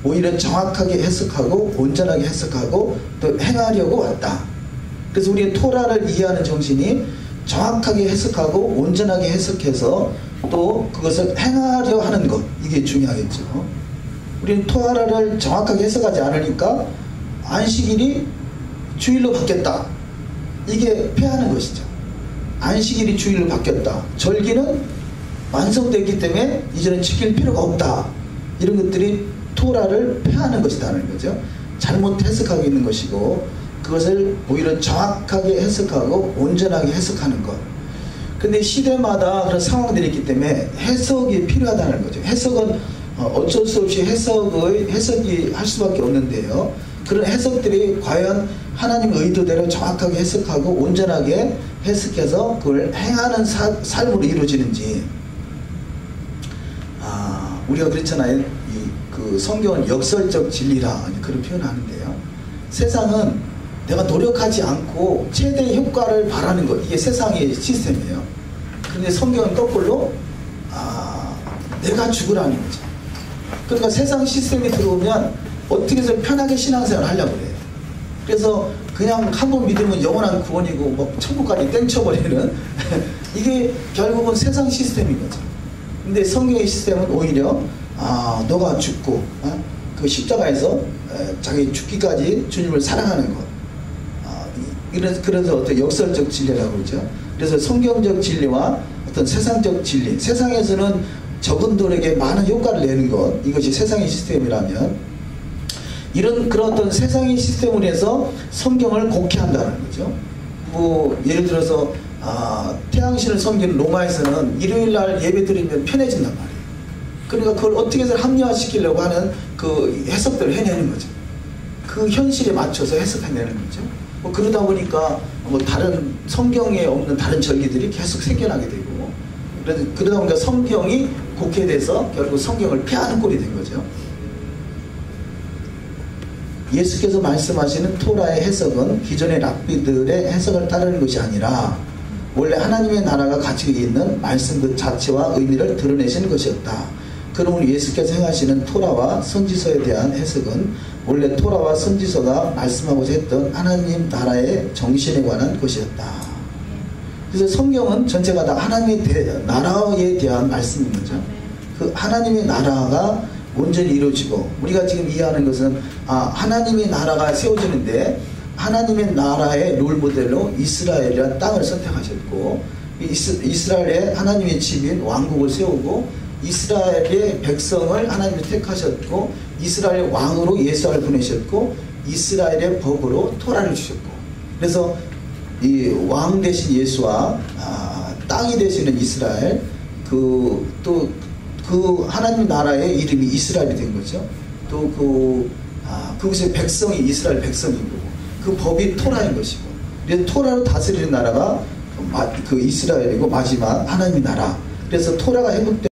오히려 정확하게 해석하고 온전하게 해석하고 또 행하려고 왔다. 그래서 우리의 토라를 이해하는 정신이 정확하게 해석하고 온전하게 해석해서 또 그것을 행하려 하는 것, 이게 중요하겠죠. 우리는 토라를 정확하게 해석하지 않으니까 안식일이 주일로 바뀌었다, 이게 폐하는 것이죠. 안식일이 주일로 바뀌었다, 절기는 완성되기 때문에 이제는 지킬 필요가 없다, 이런 것들이 토라를 폐하는 것이라는 거죠. 잘못 해석하고 있는 것이고, 그 그것을 오히려 정확하게 해석하고 온전하게 해석하는 것. 근데 시대마다 그런 상황들이 있기 때문에 해석이 필요하다는 거죠. 해석은 어쩔 수 없이 해석이 할 수밖에 없는데요. 그런 해석들이 과연 하나님의 의도대로 정확하게 해석하고 온전하게 해석해서 그걸 행하는 삶으로 이루어지는지. 우리가 그렇잖아요. 그 성경은 역설적 진리라 그런 표현을 하는데요. 세상은 내가 노력하지 않고 최대 효과를 바라는 것, 이게 세상의 시스템이에요. 그런데 성경은 거꾸로 내가 죽으라는 거죠. 그러니까 세상 시스템이 들어오면 어떻게 해서 편하게 신앙생활을 하려고 그래요. 그래서 그냥 한 번 믿으면 영원한 구원이고 뭐 천국까지 땡쳐버리는 이게 결국은 세상 시스템인 거죠. 근데 성경의 시스템은 오히려 너가 죽고 그 십자가에서 자기 죽기까지 주님을 사랑하는 것. 그래서 어떤 역설적 진리라고 그러죠. 그래서 성경적 진리와 어떤 세상적 진리. 세상에서는 적은들에게 많은 효과를 내는 것. 이것이 세상의 시스템이라면 그런 어떤 세상의 시스템을 해서 성경을 곡해한다는 거죠. 뭐 예를 들어서 태양신을 섬기는 로마에서는 일요일날 예배 드리면 편해진단 말이에요. 그러니까 그걸 어떻게 해서 합리화시키려고 하는 그 해석들을 해내는 거죠. 그 현실에 맞춰서 해석해내는 거죠. 뭐 그러다 보니까 뭐 다른 성경에 없는 다른 절기들이 계속 생겨나게 되고, 그러다 보니까 성경이 곡해돼서 결국 성경을 폐하는 꼴이 된 거죠. 예수께서 말씀하시는 토라의 해석은 기존의 랍비들의 해석을 따르는 것이 아니라 원래 하나님의 나라가 가지고 있는 말씀 그 자체와 의미를 드러내시는 것이었다. 그러므로 예수께서 행하시는 토라와 선지서에 대한 해석은 원래 토라와 선지서가 말씀하고자 했던 하나님 나라의 정신에 관한 것이었다. 그래서 성경은 전체가 다 하나님의 나라에 대한 말씀인 거죠. 그 하나님의 나라가 온전히 이루어지고, 우리가 지금 이해하는 것은 하나님의 나라가 세워지는데 하나님의 나라의 롤모델로 이스라엘이라는 땅을 선택하셨고, 이스라엘에 하나님의 집인 왕국을 세우고 이스라엘의 백성을 하나님이 택하셨고 이스라엘 왕으로 예수를 보내셨고 이스라엘의 법으로 토라를 주셨고, 그래서 이 왕 대신 예수와 땅이 되시는 이스라엘, 그 하나님 나라의 이름이 이스라엘이 된 거죠. 또 그곳의 백성이 이스라엘 백성이고 그 법이 토라인 것이고, 그래서 토라로 다스리는 나라가 그 이스라엘이고 마지막 하나님의 나라. 그래서 토라가 회복된